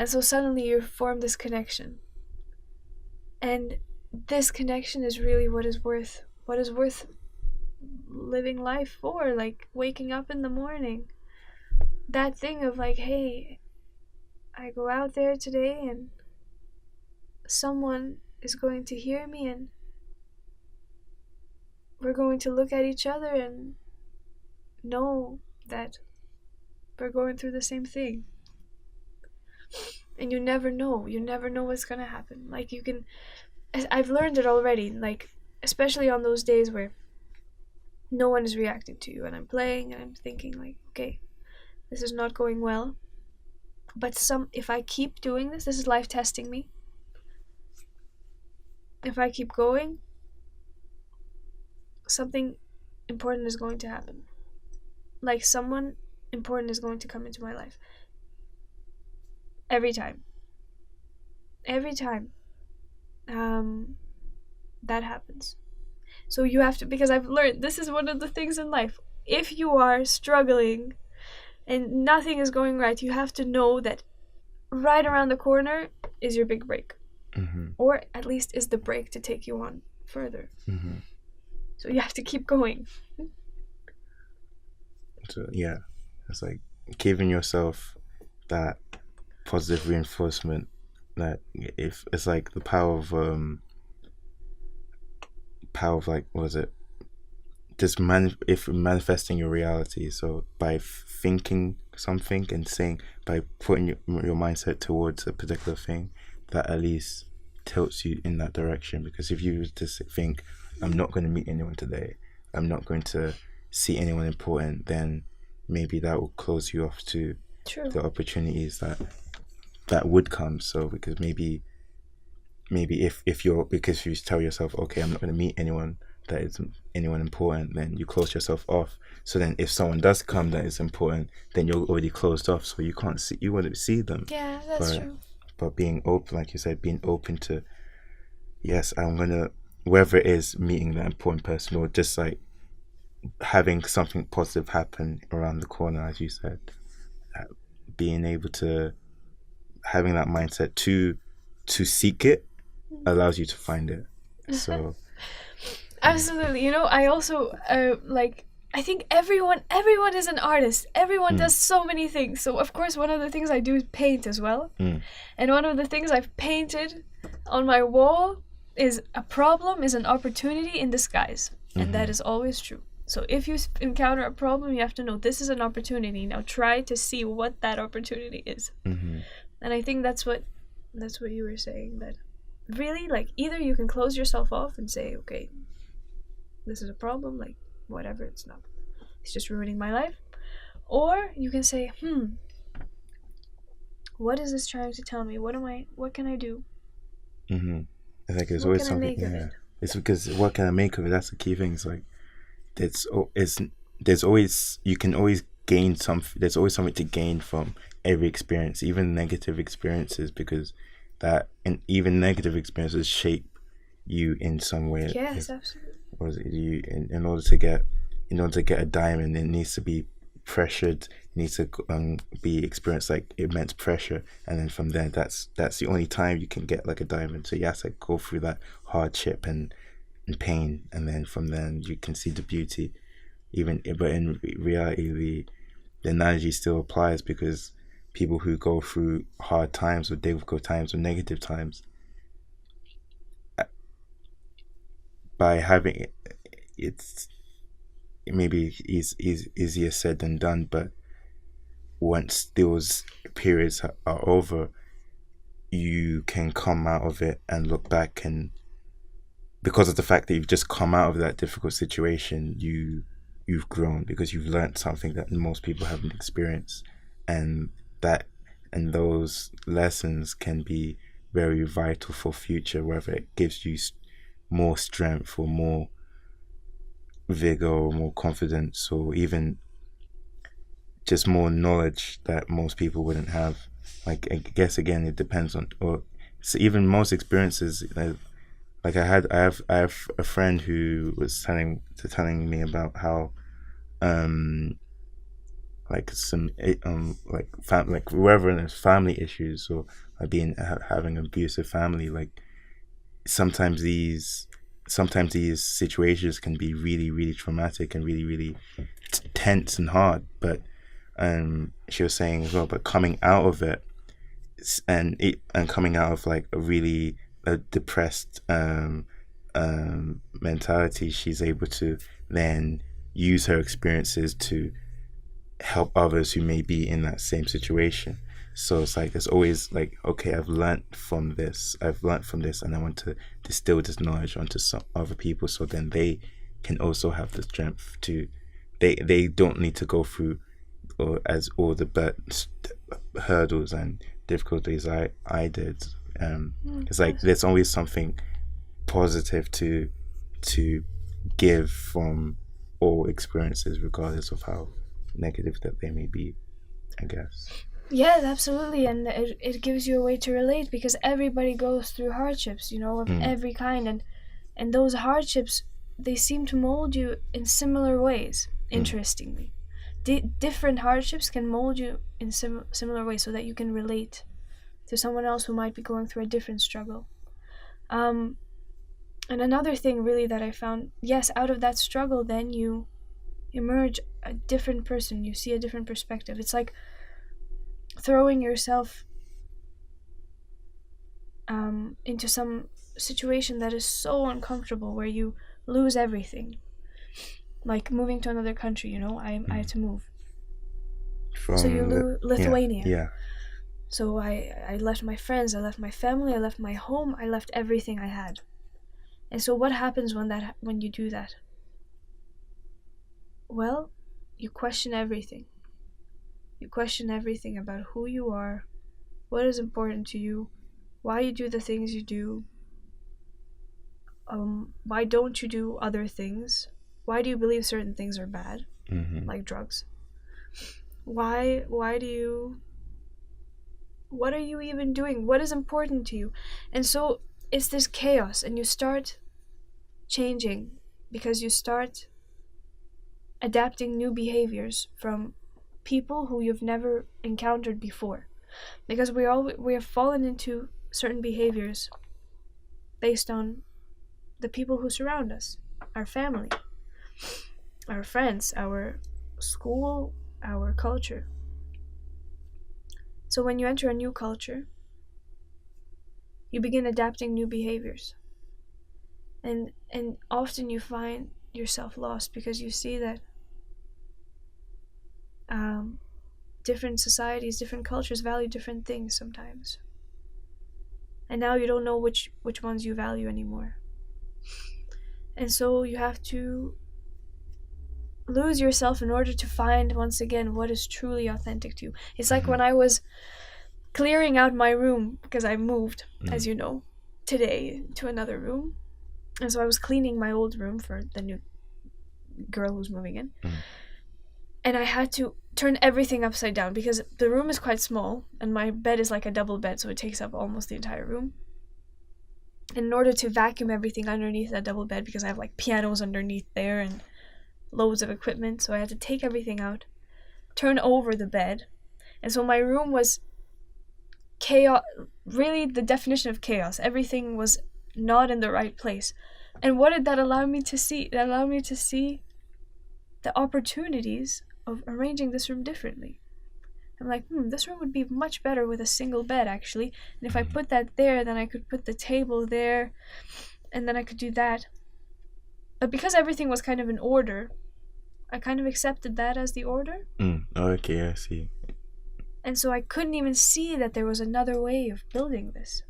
so suddenly you form this connection. And this connection is really what is worth living life for, like waking up in the morning. That thing of like, hey, I go out there today and someone is going to hear me, and we're going to look at each other and know that we're going through the same thing. And you never know what's gonna happen. Like, I've learned it already, like especially on those days where no one is reacting to you and I'm playing and I'm thinking like, okay, this is not going well, but if I keep doing this is life testing me. If I keep going, something important is going to happen. Like, someone important is going to come into my life. every time. That happens. So you have to, because I've learned this is one of the things in life. If you are struggling and nothing is going right, you have to know that right around the corner is your big break. Or at least is the break to take you on further. So you have to keep going. So yeah, it's like giving yourself that positive reinforcement, that if it's like the power of like, what is it, just manifesting your reality. So by thinking something and saying, by putting your mindset towards a particular thing, that at least tilts you in that direction. Because if you just think, I'm not going to meet anyone today, I'm not going to see anyone important, then maybe that will close you off to the opportunities that would come. So because maybe if you tell yourself, okay, I'm not going to meet anyone that is anyone important, then you close yourself off. So then if someone does come that is important, then you're already closed off, so you wouldn't see them. Yeah, that's true. But being open, like you said, being open to, yes, I'm gonna, whether it is meeting that important person or just like having something positive happen around the corner, as you said, being able to, having that mindset to seek it allows you to find it. So absolutely. I also I think everyone is an artist. Everyone does so many things. So of course one of the things I do is paint as well. And one of the things I've painted on my wall is a problem is an opportunity in disguise. And that is always true. So if you encounter a problem, you have to know this is an opportunity. Now try to see what that opportunity is. And I think that's what you were saying, that really, like, either you can close yourself off and say, okay, this is a problem, like, whatever, it's just ruining my life. Or you can say, what is this trying to tell me? What can I do? I think there's always something. Yeah, it's because what can I make of it? That's the key thing. It's like there's always, you can always gain something. There's always something to gain from every experience, even negative experiences, because even negative experiences shape you in some way. Yes, absolutely. Was it you in order to get a diamond, it needs to be pressured, it needs to be experienced like immense pressure, and then from there that's the only time you can get like a diamond. So you have to go through that hardship and pain, and then from then you can see the beauty. But in reality, the analogy still applies, because people who go through hard times or difficult times or negative times, by having it's maybe easier said than done, but once those periods are over, you can come out of it and look back, and because of the fact that you've just come out of that difficult situation, you've grown, because you've learned something that most people haven't experienced, and those lessons can be very vital for future, whether it gives you more strength or more vigor or more confidence, or even just more knowledge that most people wouldn't have. Like, I guess again it depends on, or so even most experiences, like I have a friend who was telling me about how like some like whoever there's family issues, or having an abusive family, like sometimes these situations can be really, really traumatic and really, really tense and hard. But she was saying as well, but coming out of it and coming out of like a really depressed mentality, she's able to then use her experiences to help others who may be in that same situation. So it's like, there's always like, okay, I've learned from this, and I want to distill this knowledge onto some other people, so then they can also have the strength to, they don't need to go through all the hurdles and difficulties I did. It's like there's always something positive to give from all experiences, regardless of how negative that they may be, I guess. Yes, absolutely, and it gives you a way to relate because everybody goes through hardships, of every kind, and those hardships, they seem to mold you in similar ways. Interestingly, different hardships can mold you in similar ways so that you can relate to someone else who might be going through a different struggle. And another thing really that I found, yes, out of that struggle, then you emerge a different person. You see a different perspective. It's like throwing yourself into some situation that is so uncomfortable where you lose everything. Like moving to another country, I had to move. From So you lose Lithuania. Yeah. So I left my friends, I left my family, I left my home, I left everything I had. And so what happens when you do that? Well, you question everything. You question everything about who you are, what is important to you, why you do the things you do, why don't you do other things, why do you believe certain things are bad, like drugs, what are you even doing, what is important to you? And so it's this chaos, and you start changing because you start adapting new behaviors from people who you've never encountered before, because we have fallen into certain behaviors based on the people who surround us, our family, our friends, our school, our culture. So when you enter a new culture, you begin adapting new behaviors, and often you find yourself lost because you see that different societies, different cultures value different things sometimes, and now you don't know which ones you value anymore. And so you have to lose yourself in order to find once again what is truly authentic to you. It's like when I was clearing out my room, because I moved, as you know, today to another room, and so I was cleaning my old room for the new girl who's moving in, and I had to turn everything upside down because the room is quite small and my bed is like a double bed, so it takes up almost the entire room. And in order to vacuum everything underneath that double bed, because I have like pianos underneath there and loads of equipment, so I had to take everything out, turn over the bed, and so my room was chaos, really the definition of chaos. Everything was not in the right place. And what did that allow me to see? That allowed me to see the opportunities of arranging this room differently. I'm like, this room would be much better with a single bed, actually. And if I put that there, then I could put the table there, and then I could do that. But because everything was kind of in order, I kind of accepted that as the order. Okay, I see. And so I couldn't even see that there was another way of building this.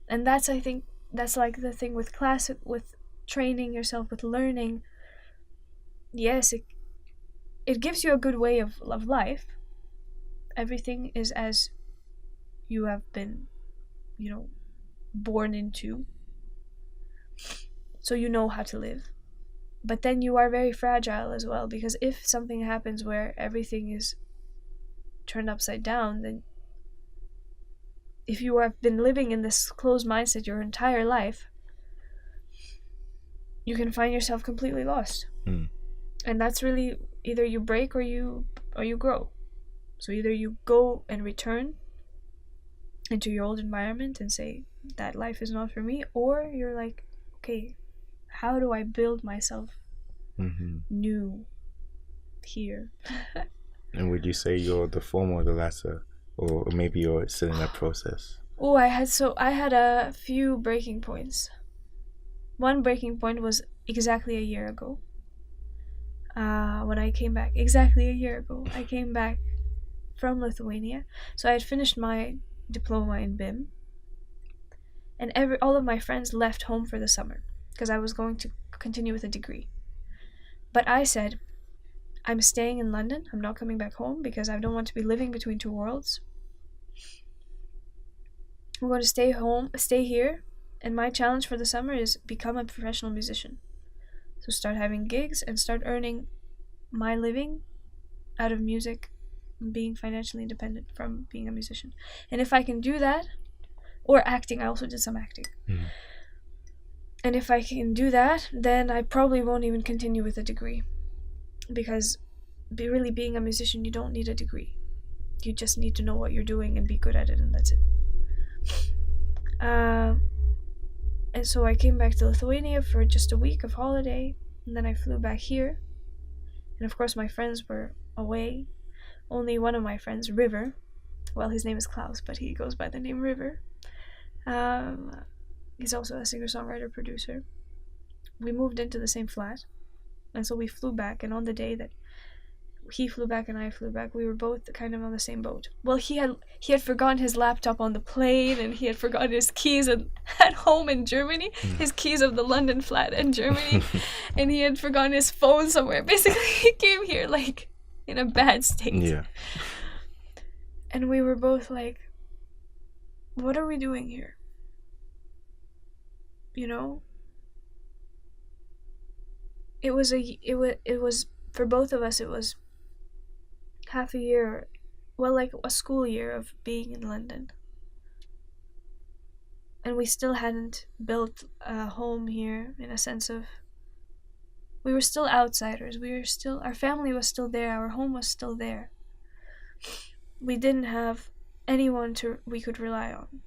And I think that's like the thing with classic, with training yourself, with learning. Yes, it gives you a good way of life. Everything is as you have been, born into. So you know how to live. But then you are very fragile as well, because if something happens where everything is turned upside down, then if you have been living in this closed mindset your entire life, you can find yourself completely lost. And that's really either you break or you grow. So either you go and return into your old environment and say that life is not for me, or you're like, okay, how do I build myself new here? And would you say you're the former or the latter, or maybe you're still in that process? I had a few breaking points. One breaking point was exactly a year ago. When I came back, exactly a year ago, I came back from Lithuania. So I had finished my diploma in BIM, and all of my friends left home for the summer because I was going to continue with a degree. But I said, I'm staying in London. I'm not coming back home because I don't want to be living between two worlds. I'm going to stay here, and my challenge for the summer is become a professional musician. So start having gigs and start earning my living out of music being financially independent from being a musician. And if I can do that, or acting, I also did some acting. And if I can do that, then I probably won't even continue with a degree, because really being a musician, you don't need a degree. You just need to know what you're doing and be good at it, and that's it. And so I came back to Lithuania for just a week of holiday, and then I flew back here. And of course my friends were away. Only one of my friends, River, well, his name is Klaus, but he goes by the name River. He's also a singer-songwriter producer. We moved into the same flat, and so we flew back, and on the day that he flew back and I flew back, we were both kind of on the same boat. Well, he had forgotten his laptop on the plane, and he had forgotten his keys at home in Germany, his keys of the London flat in Germany, and he had forgotten his phone somewhere. Basically, he came here like in a bad state. Yeah. And we were both like, what are we doing here? You know? It was for both of us, it was half a year, well, like a school year of being in London. And we still hadn't built a home here, in a sense of, we were still outsiders. Our family was still there, our home was still there. We didn't have anyone we could rely on.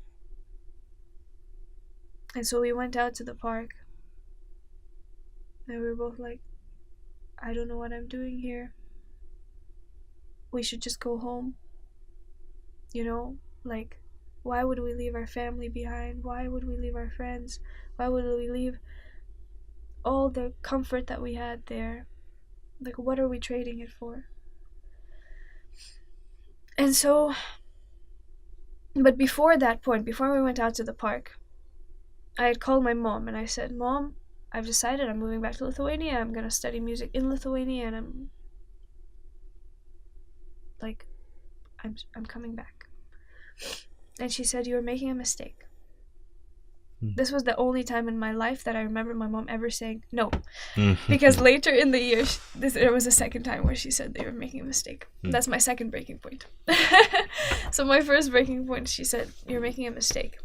And so we went out to the park, and we were both like, I don't know what I'm doing here. We should just go home. You know, like, why would we leave our family behind? Why would we leave our friends? Why would we leave all the comfort that we had there? Like, what are we trading it for? And so, but before that point, before we went out to the park, I had called my mom and I said, Mom, I've decided I'm moving back to Lithuania. I'm gonna study music in Lithuania, and I'm coming back. And she said, you're making a mistake. This was the only time in my life that I remember my mom ever saying no. Because later in the year, there was a second time where she said they were making a mistake. That's my second breaking point. So my first breaking point, she said, you're making a mistake.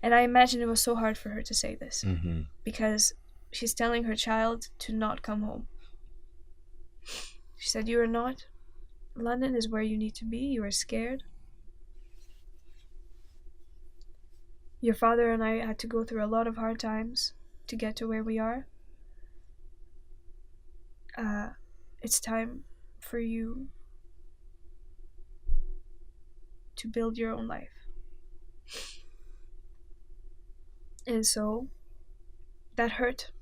And I imagine it was so hard for her to say this, because she's telling her child to not come home. She said, you are not. London is where you need to be. You are scared. Your father and I had to go through a lot of hard times to get to where we are. It's time for you to build your own life. And so that hurt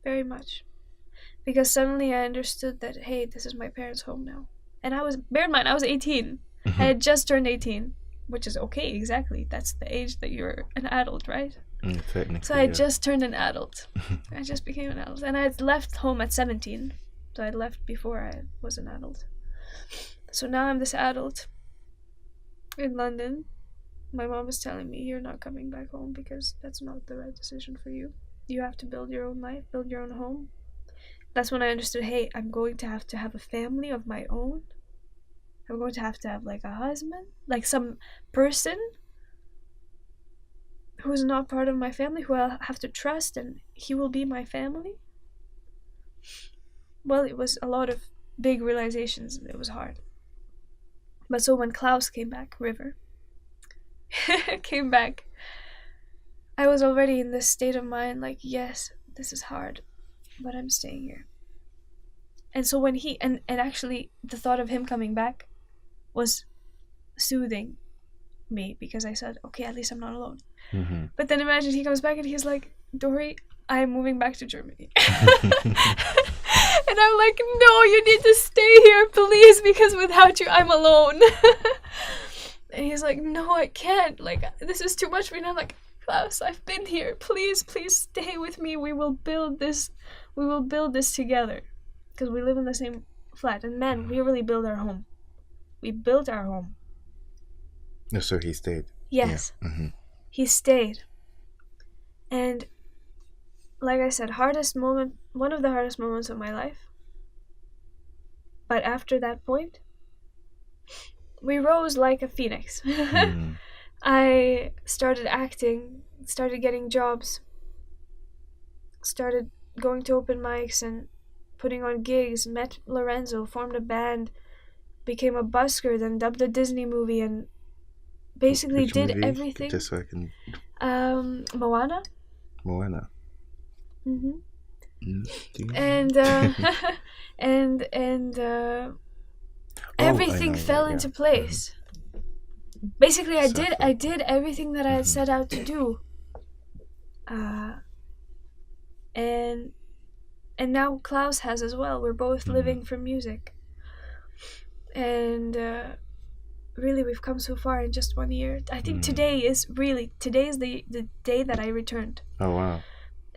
very much, because suddenly I understood that, hey, this is my parents' home now. And bear in mind, I was 18. I had just turned 18, which is okay, exactly. That's the age that you're an adult, right? Technically, so I just turned an adult. I just became an adult. And I had left home at 17. So I left before I was an adult. So now I'm this adult in London. My mom is telling me, you're not coming back home because that's not the right decision for you. You have to build your own life, build your own home. That's when I understood, hey, I'm going to have a family of my own. I'm going to have like a husband, like some person who is not part of my family, who I'll have to trust, and he will be my family. Well, it was a lot of big realizations, and it was hard. But so when Klaus came back, River, came back, I was already in this state of mind, like, yes, this is hard, but I'm staying here. And so when and actually the thought of him coming back was soothing me, because I said, okay, at least I'm not alone. But then imagine he comes back and he's like, Dory, I'm moving back to Germany. And I'm like, no, you need to stay here, please, because without you, I'm alone. And he's like, no, I can't. Like, this is too much for me. And I'm like, Klaus, I've been here. Please, please stay with me. We will build this. We will build this together. Because we live in the same flat. And man, we really built our home. We built our home. So he stayed. Yes. Yeah. He stayed. And like I said, one of the hardest moments of my life. But after that point, we rose like a phoenix. I started acting, started getting jobs, started going to open mics and putting on gigs, met Lorenzo, formed a band, became a busker, then dubbed a Disney movie, and basically Which did movie? everything. Just so I can... Moana. Mm-hmm. And everything fell into place. Basically, I did everything that I had set out to do. And now Klaus has as well. We're both living from music. And really, we've come so far in just 1 year. I think today is the day that I returned. Oh, wow.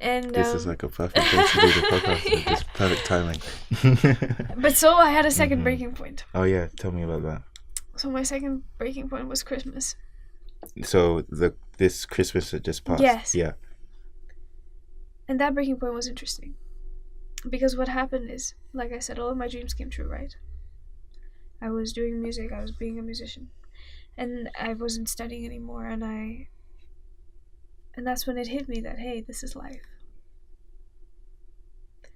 And this is like a perfect day to do the podcast. Just perfect timing. But so I had a second breaking point. Oh yeah, tell me about that. So my second breaking point was Christmas. So this Christmas that just passed. Yes. Yeah. And that breaking point was interesting. Because what happened is, like I said, all of my dreams came true, right? I was doing music, I was being a musician. And I wasn't studying anymore, and that's when it hit me that, hey, this is life.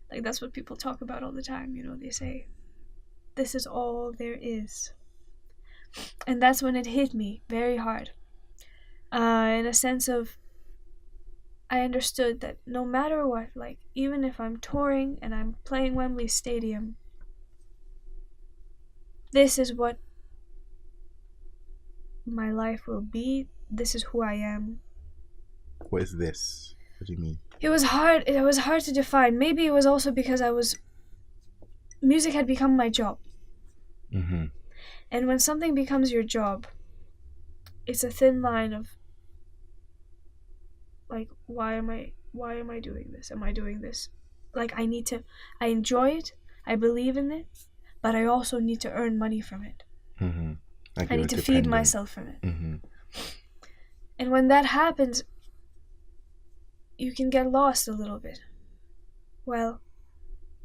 Like, that's what people talk about all the time, you know, they say, this is all there is. And that's when it hit me very hard. In a sense of, I understood that no matter what, like, even if I'm touring and I'm playing Wembley Stadium, this is what my life will be. This is who I am. What is this? What do you mean? It was hard to define. Maybe it was also because music had become my job. Mm-hmm. And when something becomes your job, it's a thin line of, like, why am I doing this? Am I doing this? Like, I enjoy it, I believe in it, but I also need to earn money from it. Mm-hmm. I need to feed myself from it. Mm-hmm. And when that happens, you can get lost a little bit. Well,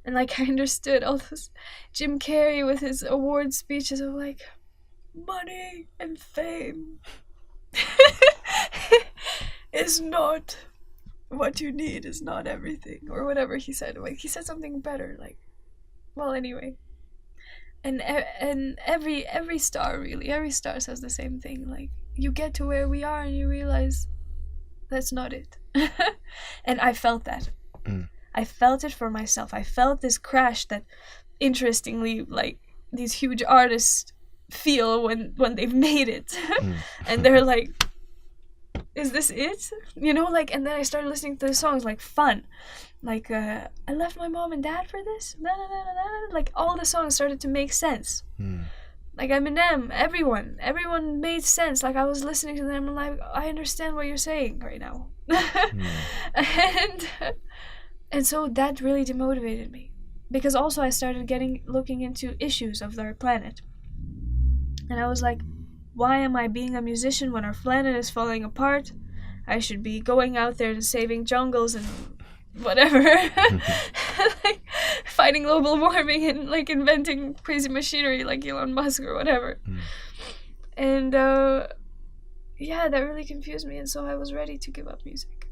and like I understood all those Jim Carrey with his award speeches of like, money and fame is not what you need, is not everything, or whatever he said. Like, he said something better, like, well, anyway. And every star, really, every star says the same thing. Like, you get to where we are and you realize that's not it. And I felt that. I felt it for myself. I felt this crash that, interestingly, like, these huge artists feel when they've made it. And they're like, is this it? You know, like, and then I started listening to the songs, like, fun. Like, I left my mom and dad for this. Like, all the songs started to make sense. Like, Eminem, everyone made sense. Like, I was listening to them and like, I understand what you're saying right now. And so that really demotivated me. Because also I started looking into issues of our planet. And I was like, why am I being a musician when our planet is falling apart? I should be going out there and saving jungles and whatever. Like, fighting global warming and like inventing crazy machinery like Elon Musk or whatever. And yeah, that really confused me, and so I was ready to give up music.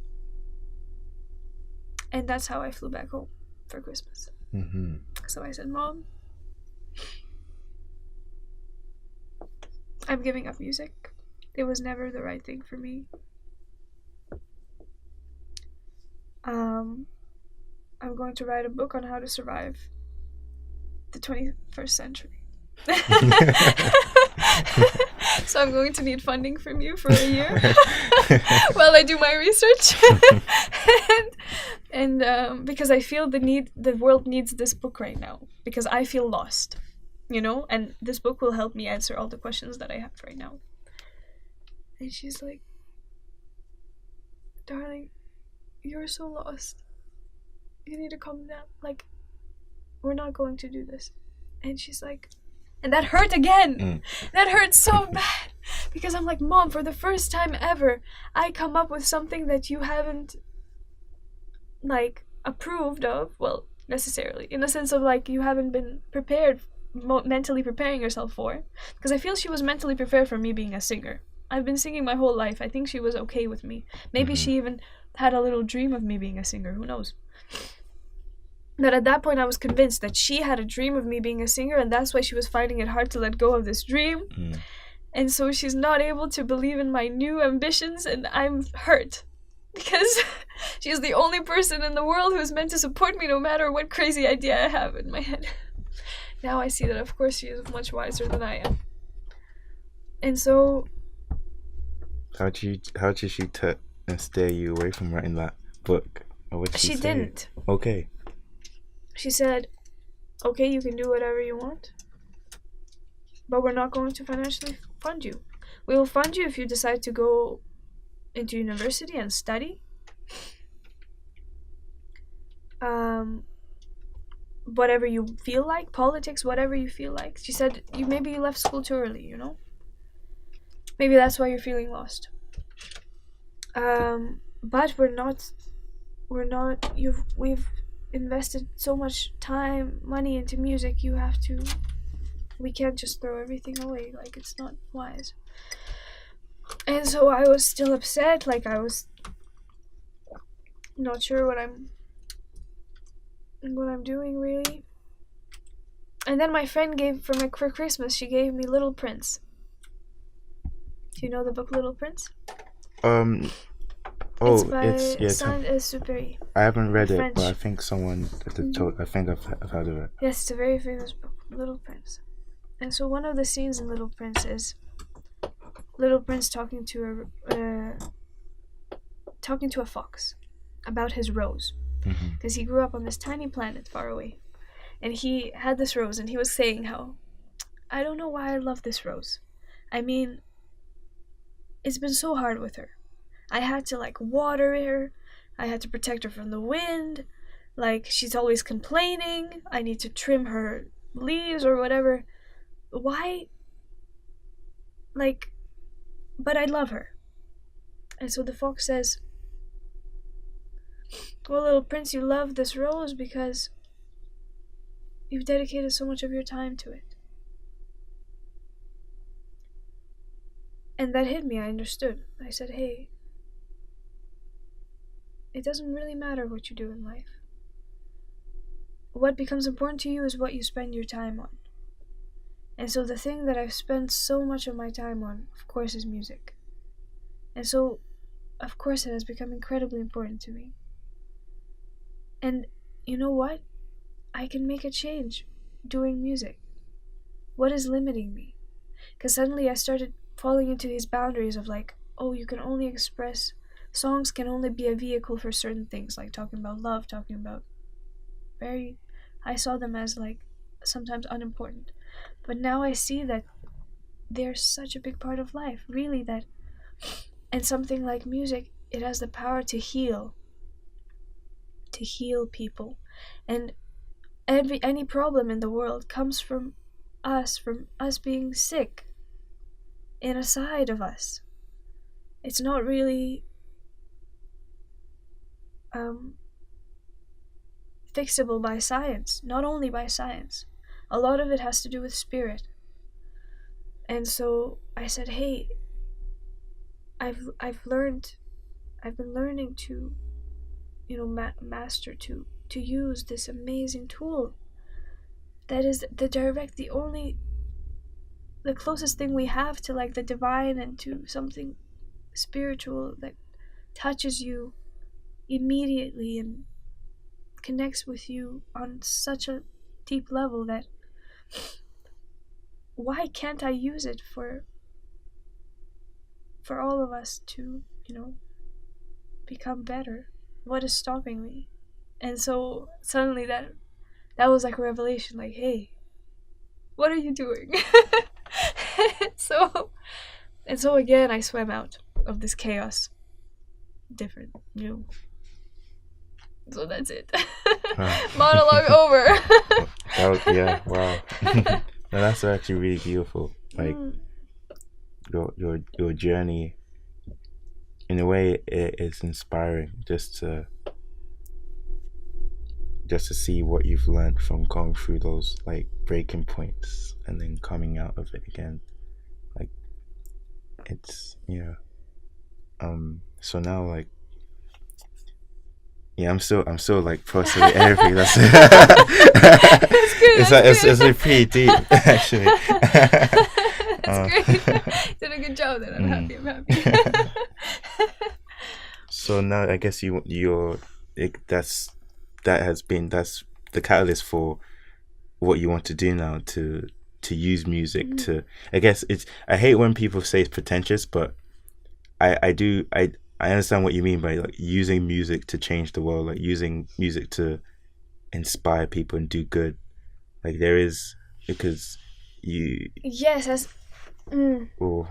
And that's how I flew back home for Christmas. So I said, Mom, I'm giving up music. It was never the right thing for me. I'm going to write a book on how to survive the 21st century. So I'm going to need funding from you for a year while I do my research. and because I feel the world needs this book right now, because I feel lost, you know, and this book will help me answer all the questions that I have right now. And she's like, darling, you're so lost. You need to calm down. Like, we're not going to do this. And she's like, and that hurt again. That hurt so bad. Because I'm like, Mom, for the first time ever, I come up with something that you haven't, like, approved of. Well, necessarily. In the sense of, like, you haven't been prepared mentally preparing herself for, because I feel she was mentally prepared for me being a singer. I've been singing my whole life. I think she was okay with me. Maybe she even had a little dream of me being a singer. Who knows? But at that point, I was convinced that she had a dream of me being a singer, and that's why she was finding it hard to let go of this dream. And so she's not able to believe in my new ambitions, and I'm hurt. Because she's the only person in the world who's meant to support me no matter what crazy idea I have in my head. Now I see that, of course, she is much wiser than I am. And so... How did she and steer you away from writing that book? Or what did she say? didn't. Okay. She said, okay, you can do whatever you want, but we're not going to financially fund you. We will fund you if you decide to go into university and study. Whatever you feel like, politics, whatever you feel like. She said, maybe you left school too early, you know? Maybe that's why you're feeling lost. But we've invested so much time, money into music, we can't just throw everything away, like it's not wise. And so I was still upset, like I was not sure what I'm doing really. And then my friend for Christmas, she gave me Little Prince. Do you know the book Little Prince? It's by Saint-Exupéry. I haven't read it, French. but I think someone I think I've heard of it. Yes, it's a very famous book, Little Prince. And so one of the scenes in Little Prince is Little Prince talking to a fox about his rose, because he grew up on this tiny planet far away, and he had this rose, and he was saying how, I don't know why I love this rose. I mean, it's been so hard with her. I had to water her, I had to protect her from the wind, she's always complaining, I need to trim her leaves or whatever. Why? But I love her. And so the fox says, well, Little Prince, you love this rose because you've dedicated so much of your time to it. And that hit me. I understood. I said, hey, it doesn't really matter what you do in life. What becomes important to you is what you spend your time on. And so the thing that I've spent so much of my time on, of course, is music. And so, of course, it has become incredibly important to me. And you know what? I can make a change doing music. What is limiting me? Because suddenly I started falling into these boundaries of you can only express, songs can only be a vehicle for certain things, like talking about love, talking about I saw them as sometimes unimportant. But now I see that they're such a big part of life, really, and something like music, it has the power to heal people. And any problem in the world comes from us being sick in a side of us. It's not really fixable by science, not only by science. A lot of it has to do with spirit. And so I said, hey, I've been learning to, master to use this amazing tool that is the closest thing we have to the divine and to something spiritual that touches you immediately and connects with you on such a deep level that why can't I use it for all of us to, become better? What is stopping me? And so suddenly that was a revelation, hey, what are you doing? and so again I swam out of this chaos different, so that's it. Monologue over. Wow. No, that's actually really beautiful. Your journey, in a way, it's inspiring. Just to just to see what you've learned from going through those like breaking points and then coming out of it again. Like it's so now like I'm still like processing everything. That's That's good. it's like pretty deep actually. That's great. Did a good job then. I'm happy. So now I guess that's the catalyst for what you want to do now, to use music to, I guess I hate when people say it's pretentious, but I understand what you mean by like using music to change the world, like using music to inspire people and do good. Like there is, because you Yes, oh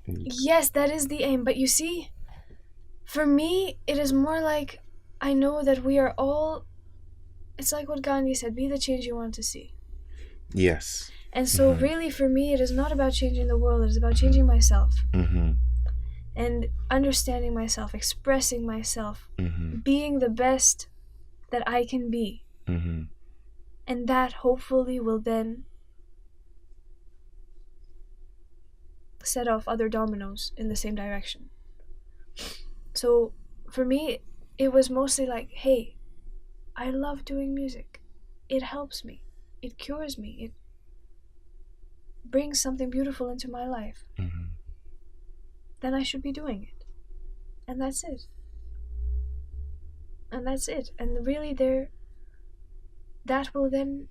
yes, that is the aim. But you see, for me, it is more like I know that we are all. It's like what Gandhi said: "Be the change you want to see." yes. And so, really, for me, it is not about changing the world. It is about changing myself and understanding myself, expressing myself, being the best that I can be, and that hopefully will then set off other dominoes in the same direction. So for me, it was mostly like, hey, I love doing music. It helps me. It cures me. It brings something beautiful into my life. Then I should be doing it. And that's it. And really that will then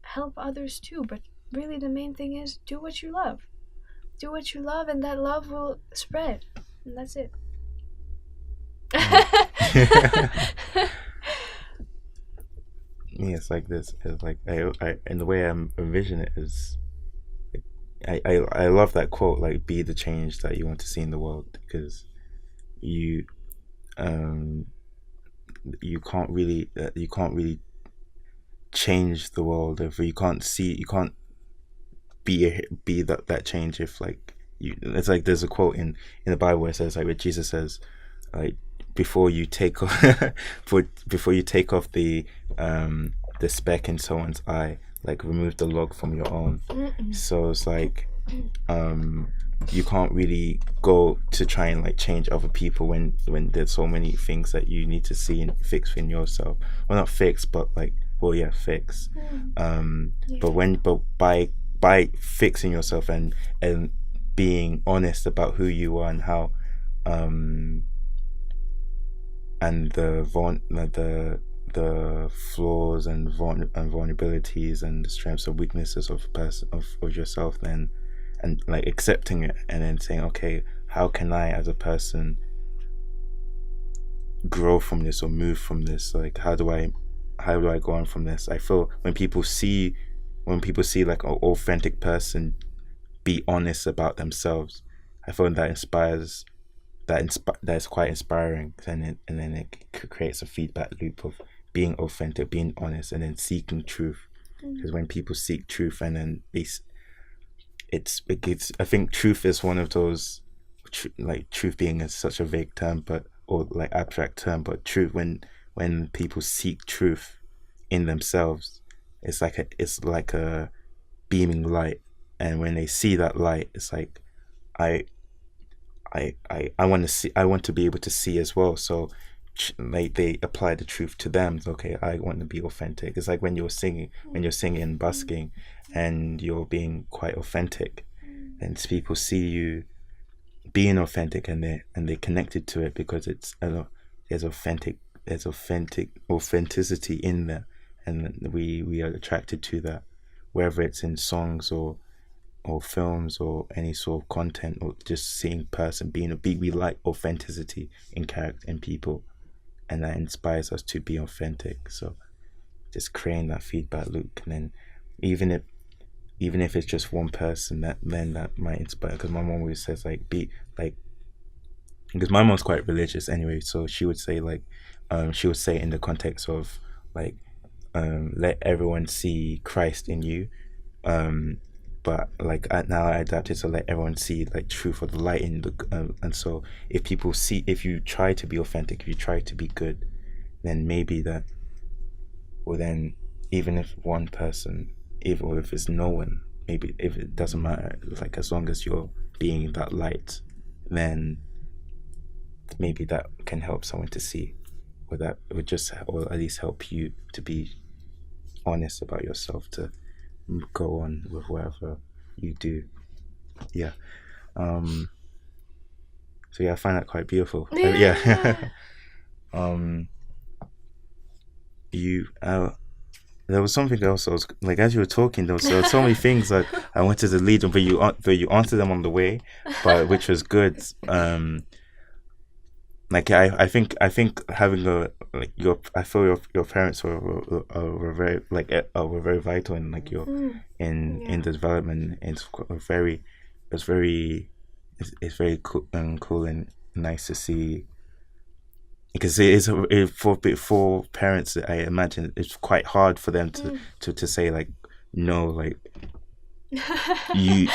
help others too. But really the main thing is do what you love. Do what you love, and that love will spread. And that's it. Yeah, it's like this. It's like I and the way I'm envision it is, I love that quote, like be the change that you want to see in the world, because you can't really change the world if you can't be that change if like you. It's like there's a quote in the Bible where it says, like, where Jesus says, like, before you take off before you take off the speck in someone's eye, like remove the log from your own. So it's like you can't really go to try and like change other people when there's so many things that you need to see and fix in yourself. Well, not fix, but like, well, yeah, fix. But by fixing yourself and being honest about who you are and how and the flaws and vulnerabilities and the strengths and weaknesses of yourself, then, and like accepting it and then saying, okay, how can I as a person grow from this or move from this? Like how do I go on from this? I feel when people see like an authentic person be honest about themselves, I feel that inspires. That's quite inspiring, and then it creates a feedback loop of being authentic, being honest, and then seeking truth. Because when people seek truth, and then it gives. I think truth is one of those, like truth being such a vague term, or like abstract term, but truth, when people seek truth in themselves, it's like a beaming light, and when they see that light, it's like I want to be able to see as well. So like they apply the truth to them. Okay, I want to be authentic. It's like when you're singing and busking and you're being quite authentic, and people see you being authentic, and they connected to it because there's authenticity in there, and we are attracted to that, whether it's in songs or films or any sort of content, or just seeing person we like authenticity in character in people, and that inspires us to be authentic. So just creating that feedback loop, and then even if it's just one person, that might inspire. Because my mom always says, like, because my mom's quite religious anyway, so she would say like she would say in the context of like let everyone see Christ in you, but like now I adapted to let everyone see like truth or the light in the and so if you try to be authentic, if you try to be good, then maybe that Well, then, even if one person, even if it's no one, maybe if it doesn't matter, like as long as you're being that light, then maybe that can help someone to see, or that would just, or at least help you to be honest about yourself, to go on with whatever you do. Yeah. So yeah, I find that quite beautiful. Yeah. You there was something else I was like, as you were talking, there was so many things that I wanted to lead on, but you answered them on the way, but which was good. Like I think having a like your I feel your parents were very like were very vital in like your in the development. It's very it's very it's very cool and nice to see, because for parents, I imagine it's quite hard for them to say like no, like we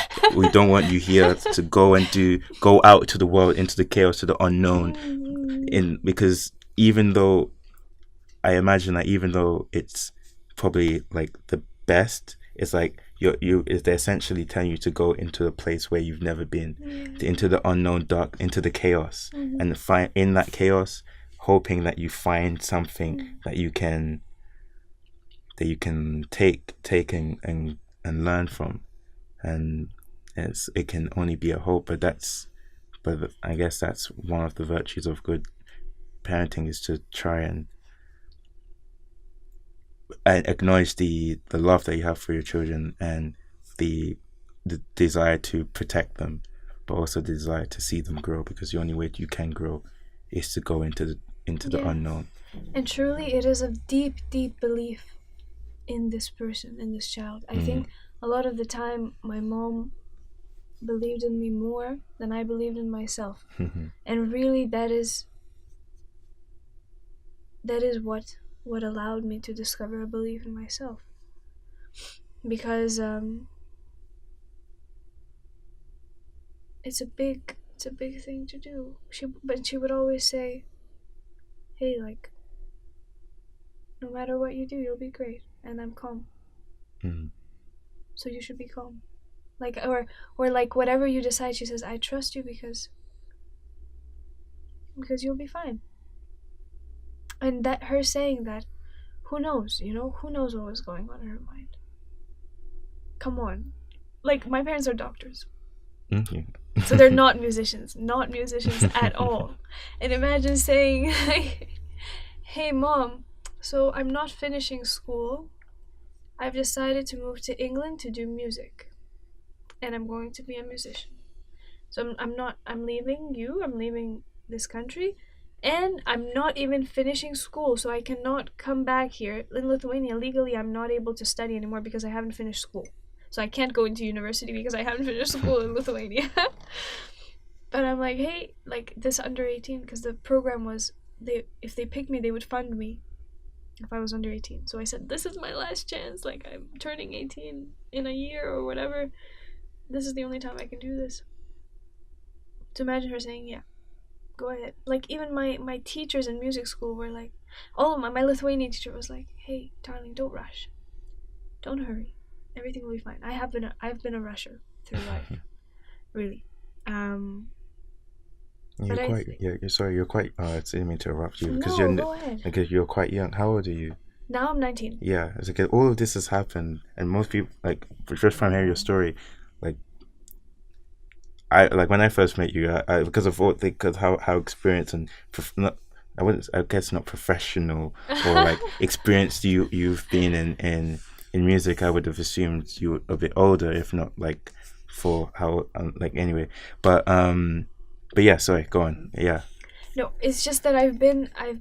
don't want you here to go out to the world, into the chaos, to the unknown, because even though I imagine that even though it's probably like the best, it's like they're essentially telling you to go into a place where you've never been, into the unknown, dark, into the chaos, and find in that chaos, hoping that you find something that you can take and learn from, and it can only be a hope. But I guess that's one of the virtues of good parenting, is to try and acknowledge the love that you have for your children, and the desire to protect them, but also the desire to see them grow, because the only way you can grow is to go into the unknown. And truly, it is a deep belief in this person, in this child. I think a lot of the time my mom believed in me more than I believed in myself. And really that is what allowed me to discover a belief in myself, because it's a big thing to do. But she would always say, hey, like, no matter what you do, you'll be great, and I'm calm. So you should be calm. Like, or like, whatever you decide, she says, I trust you because you'll be fine. And that her saying that, who knows, who knows what was going on in her mind. Come on. Like, my parents are doctors. So they're not musicians at all. And imagine saying, hey mom, so I'm not finishing school. I've decided to move to England to do music, and I'm going to be a musician. So I'm leaving this country, and I'm not even finishing school, so I cannot come back here. In Lithuania, legally, I'm not able to study anymore because I haven't finished school. So I can't go into university because I haven't finished school in Lithuania. But I'm like, hey, like, this under 18, because the program was, if they picked me, they would fund me if I was under 18. So I said, this is my last chance. Like, I'm turning 18 in a year or whatever. This is the only time I can do this. To imagine her saying, yeah, go ahead. Like, even my teachers in music school were like, all of my Lithuanian teacher was like, hey, darling, don't rush. Don't hurry. Everything will be fine. I've been a rusher through life. Really. You're quite I didn't mean to interrupt you, because go ahead. Because you're quite young. How old are you? Now I'm 19. Yeah, it's like all of this has happened, and most people, like, just from hearing your story, like, I like when I first met you, I because of how experienced and I guess not professional or like experienced you've been in music, I would have assumed you were a bit older, if not like for how like anyway, but yeah, sorry, go on. Yeah. No, it's just that I've been a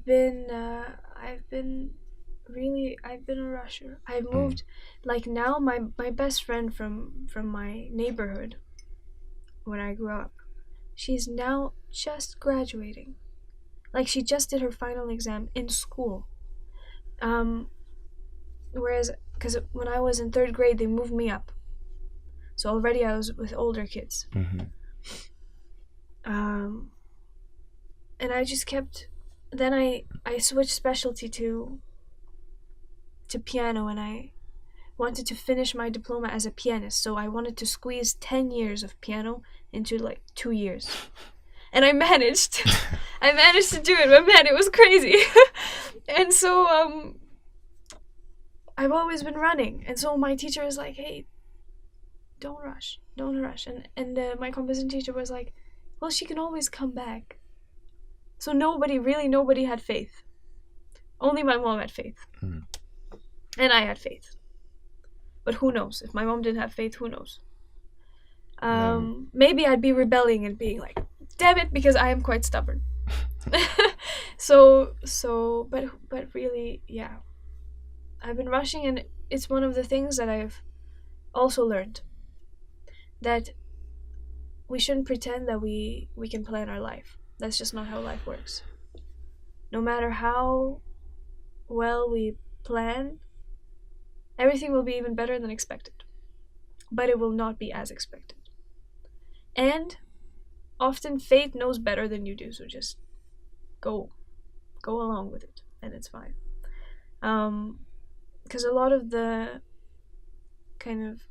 rusher. I've moved, like, now my best friend from my neighborhood when I grew up, she's now just graduating. Like, she just did her final exam in school. Whereas, because when I was in 3rd grade, they moved me up. So already I was with older kids. And I just kept, then I switched specialty to to piano, and I wanted to finish my diploma as a pianist. So I wanted to squeeze 10 years of piano into like 2 years. And I managed. I managed to do it, but man, it was crazy. And so I've always been running. And so my teacher was like, hey, don't rush. And my composition teacher was like, well, she can always come back. So nobody had faith. Only my mom had faith. Mm. And I had faith. But who knows? If my mom didn't have faith, who knows? Maybe I'd be rebelling and being like, damn it, because I am quite stubborn. But really, yeah. I've been rushing, and it's one of the things that I've also learned. That we shouldn't pretend that we can plan our life. That's just not how life works. No matter how well we plan, everything will be even better than expected. But it will not be as expected. And often fate knows better than you do, so just go along with it, and it's fine. Because a lot of the kind of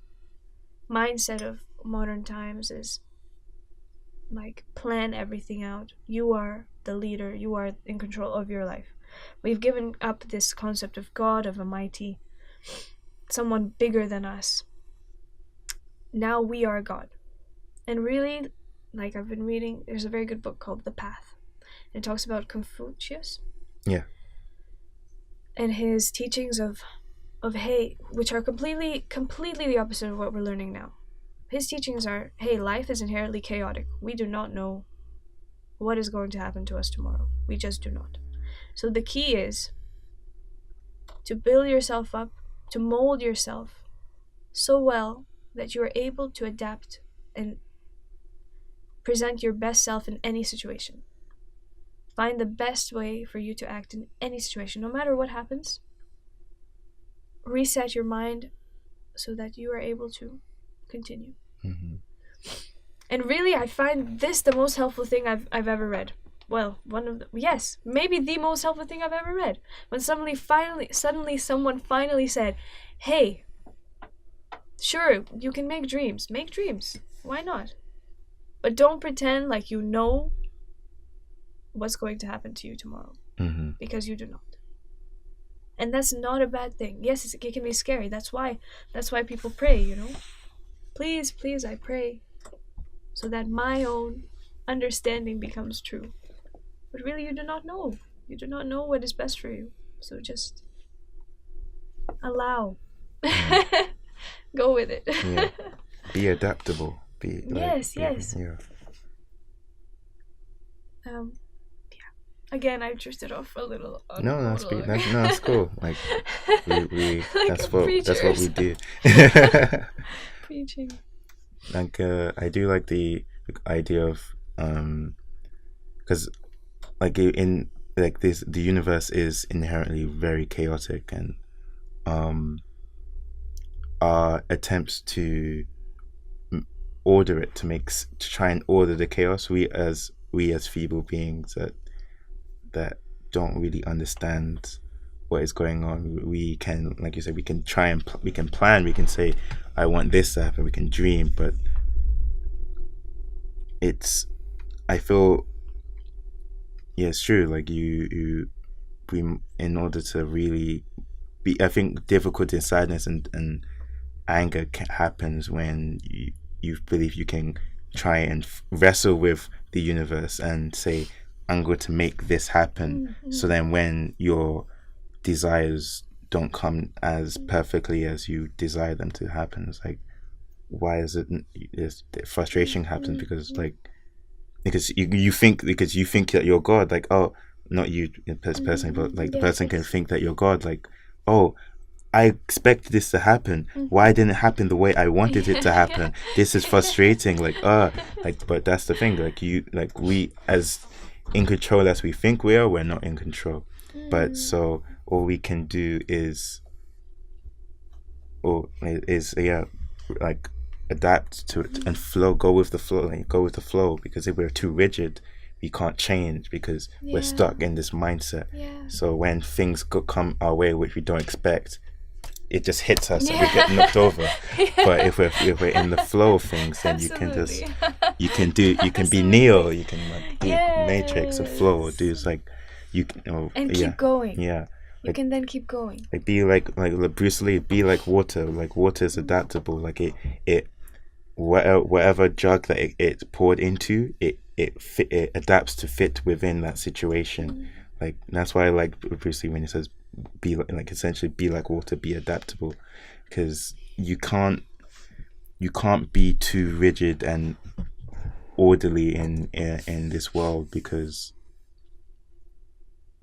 mindset of modern times is like, plan everything out. You are the leader. You are in control of your life. We've given up this concept of God, of a mighty, someone bigger than us. Now we are God. And really, like I've been reading, there's a very good book called The Path. It talks about Confucius. Yeah. And his teachings of hey, which are completely the opposite of what we're learning now. His teachings are, hey, life is inherently chaotic. We do not know what is going to happen to us tomorrow. We just do not. So the key is to build yourself up, to mold yourself so well that you are able to adapt and present your best self in any situation. Find the best way for you to act in any situation, no matter what happens. Reset your mind so that you are able to continue. Mm-hmm. And really, I find this the most helpful thing I've ever read. Well, maybe the most helpful thing I've ever read. When suddenly someone finally said, hey, sure, you can make dreams. Make dreams. Why not? But don't pretend like you know what's going to happen to you tomorrow. Mm-hmm. Because you do not. And that's not a bad thing. Yes, it can be scary. That's why people pray, you know. Please, I pray, so that my own understanding becomes true. But really, you do not know. You do not know what is best for you. So just allow. Go with it. Yeah. Be adaptable. Yes. Yeah. Again, I drifted off a little. No, that's cool. Like we like that's what we do. Preaching. Like I do like the idea of because like in like this, the universe is inherently very chaotic, and our attempts to order it, to try and order the chaos, we as feeble beings that don't really understand what is going on, we can, like you said, we can try and we can plan, we can say, I want this to happen, we can dream, but I feel, yeah, it's true, like we in order to really be, I think difficulty, sadness and anger happens when you believe you can try and wrestle with the universe and say, I'm going to make this happen. Mm-hmm. So then when your desires don't come as perfectly as you desire them to happen, it's like, why is it the frustration happens? Because you think that you're God, like, oh, not you personally, but like the person can think that you're God, like, oh, I expect this to happen. Why didn't it happen the way I wanted it to happen? This is frustrating. But that's the thing. Like we, as in control as we think we are, we're not in control. But so all we can do is adapt to it and go with the flow. Because if we're too rigid, we can't change because we're stuck in this mindset. So when things come our way which we don't expect, it just hits us and we get knocked over. Yeah. But if we're in the flow of things, then you can be Neo, you can like do Matrix or flow, or do and keep going. Yeah. You can then keep going. Like be like Bruce Lee, be like water. Like water is adaptable. Like it whatever jug that it poured into, it adapts to fit within that situation. Like that's why I like Bruce Lee when he says be like essentially be like water, be adaptable, because you can't be too rigid and orderly in this world, because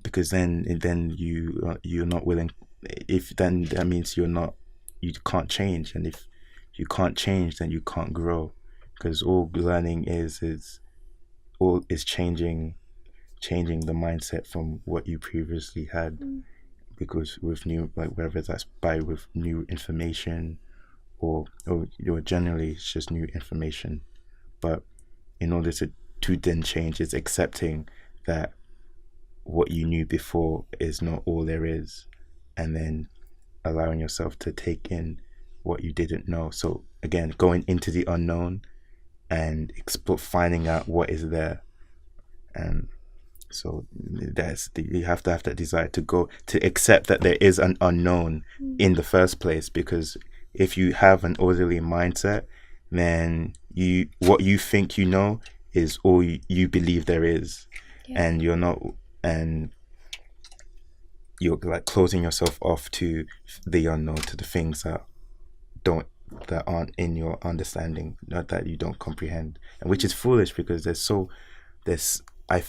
then you're not willing. If then that means you can't change, and if you can't change, then you can't grow, because all learning is changing the mindset from what you previously had. Because with new, like whether that's with new information or generally it's just new information, but in order to then change, it's accepting that what you knew before is not all there is, and then allowing yourself to take in what you didn't know. So again, going into the unknown and finding out what is there. And so you have to have that desire to accept that there is an unknown in the first place, because if you have an orderly mindset, then what you think you know is all you believe there is. And you're not, and you're like closing yourself off to the unknown, to the things that aren't in your understanding, not that you don't comprehend, and which is foolish, because I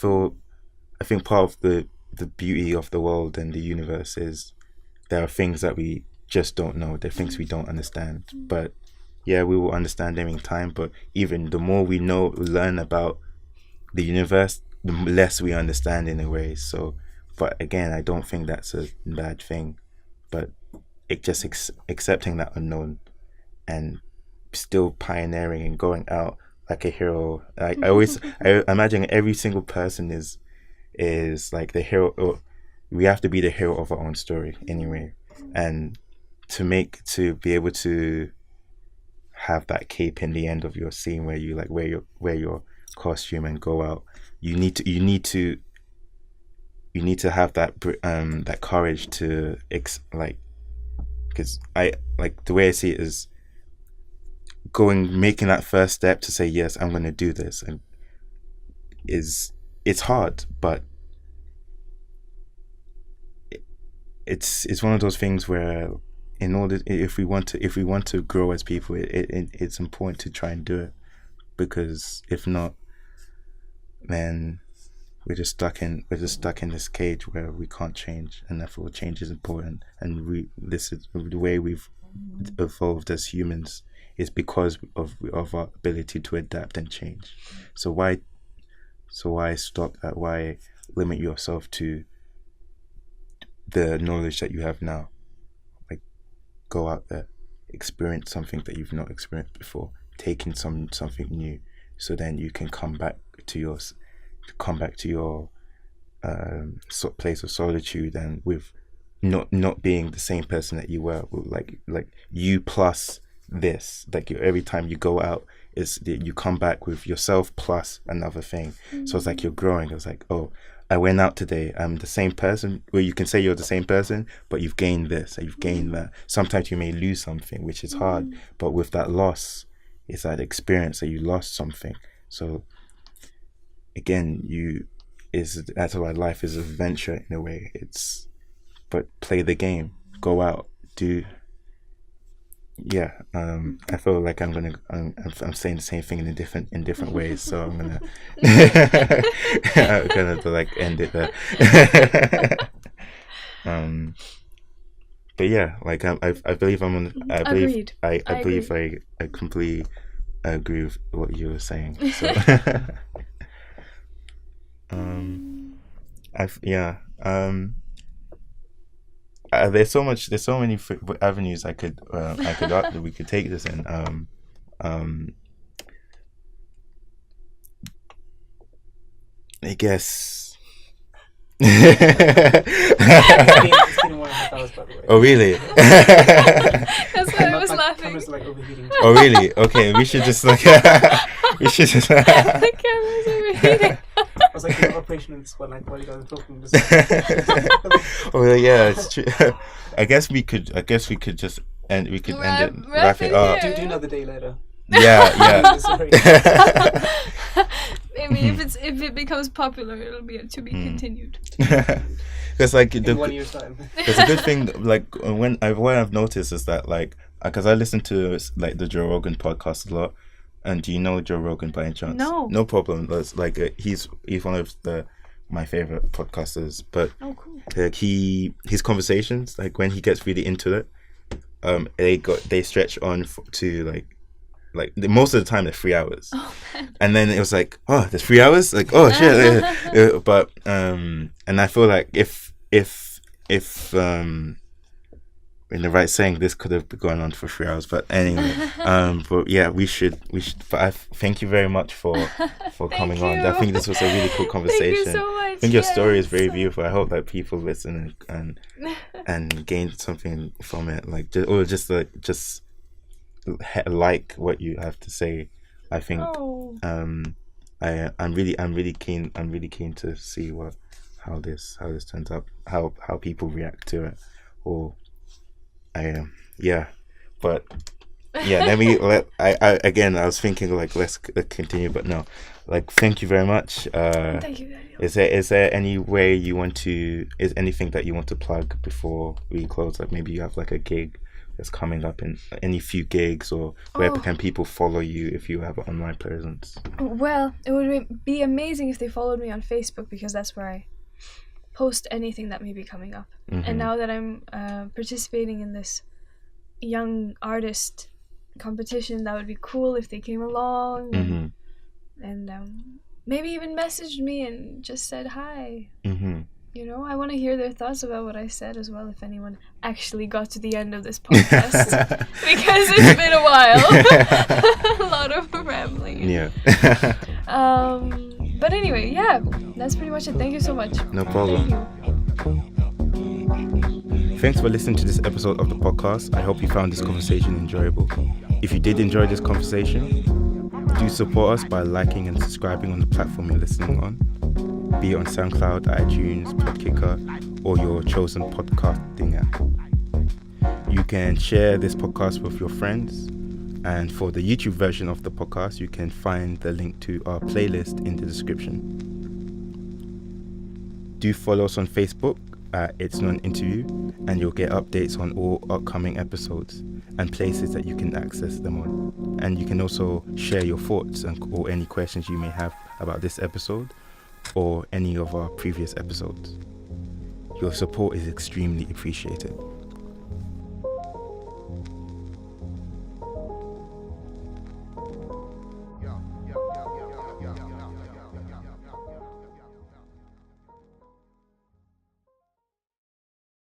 think part of the beauty of the world and the universe is there are things that we just don't know. There are things we don't understand. But yeah, we will understand them in time. But even the more we learn about the universe, the less we understand in a way. So, but again, I don't think that's a bad thing. But it just accepting that unknown and still pioneering and going out like a hero. I imagine every single person is like the hero, or we have to be the hero of our own story anyway. And to be able to have that cape in the end of your scene where you like wear your costume and go out, you need to have that courage to because I like the way I see it is making that first step to say, yes, I'm going to do this, and it's hard, but it's one of those things where if we want to grow as people, it's important to try and do it, because if not, then we're just stuck in this cage where we can't change, and therefore change is important. And this is the way we've evolved as humans, is because of our ability to adapt and change. So why stop that? Why limit yourself to the knowledge that you have now? Like, go out there, experience something that you've not experienced before, take in something new, so then you can come back to your place of solitude, and with not being the same person that you were, like you plus this, like every time you go out, you come back with yourself plus another thing. So it's like you're growing. It's like, oh, I went out today, I'm the same person. Well, you can say you're the same person, but you've gained this and you've gained that. Sometimes you may lose something, which is hard, but with that loss, it's that experience that you lost something. So again, that's why life is an adventure in a way. But play the game, go out, do. Yeah, I feel like I'm saying the same thing in different ways, so I'm gonna like end it there. But yeah, like I believe I completely agree with what you were saying. So there's so many avenues we could take this in. I guess. It's been a while. have ours, by the way. Oh, really? That's why I was laughing. Camera's like overheating. Oh, really? Okay, we should just like we should just. The camera's overheating. I was like, the operation in this one, like, while you guys were talking. Just Oh yeah, it's true. I guess we could just end. We could end it. Wrap it up. here. do another day later. Yeah. Sorry. Maybe if it becomes popular, it'll be to be continued. Because like In 1 year's time. there's a good thing. Like what I've noticed is that like because I listen to like the Joe Rogan podcast a lot. And do you know Joe Rogan by any chance? No. No problem. It's like he's one of my favorite podcasters. But Oh, cool. like his conversations, like when he gets really into it, they stretch on to like most of the time they're 3 hours. Oh, man. And then it was like, oh, there's 3 hours. Like, oh shit. But and I feel like if in the right saying, this could have gone on for 3 hours, but anyway, but yeah, we should. But I thank you very much for coming on. I think this was a really cool conversation. Thank you so much. I think your story is very beautiful. I hope that people listen and gain something from it, like like what you have to say. I think Oh. I'm really keen to see how this turns out, how people react to it, or. But I was thinking like let's continue, but no, like thank you very much. Thank you, Daniel. Is there any way is anything that you want to plug before we close? Like maybe you have like a gig that's coming up, in any few gigs, or where can people follow you if you have an online presence? Well, it would be amazing if they followed me on Facebook, because that's where I post anything that may be coming up. Mm-hmm. And now that I'm participating in this young artist competition, that would be cool if they came along and maybe even messaged me and just said hi. Mm-hmm. You know, I want to hear their thoughts about what I said as well, if anyone actually got to the end of this podcast. Because it's been a while. A lot of rambling. Yeah. But anyway, yeah, that's pretty much it. Thank you so much. No problem. Thank you. Thanks for listening to this episode of the podcast. I hope you found this conversation enjoyable. If you did enjoy this conversation, do support us by liking and subscribing on the platform you're listening on, be it on Soundcloud, iTunes, Podkicker, or your chosen podcasting app. You can share this podcast with your friends, and for the YouTube version of the podcast, you can find the link to our playlist in the description. Do follow us on Facebook at It's Not an Interview, and you'll get updates on all upcoming episodes and places that you can access them on. And you can also share your thoughts or any questions you may have about this episode or any of our previous episodes. Your support is extremely appreciated.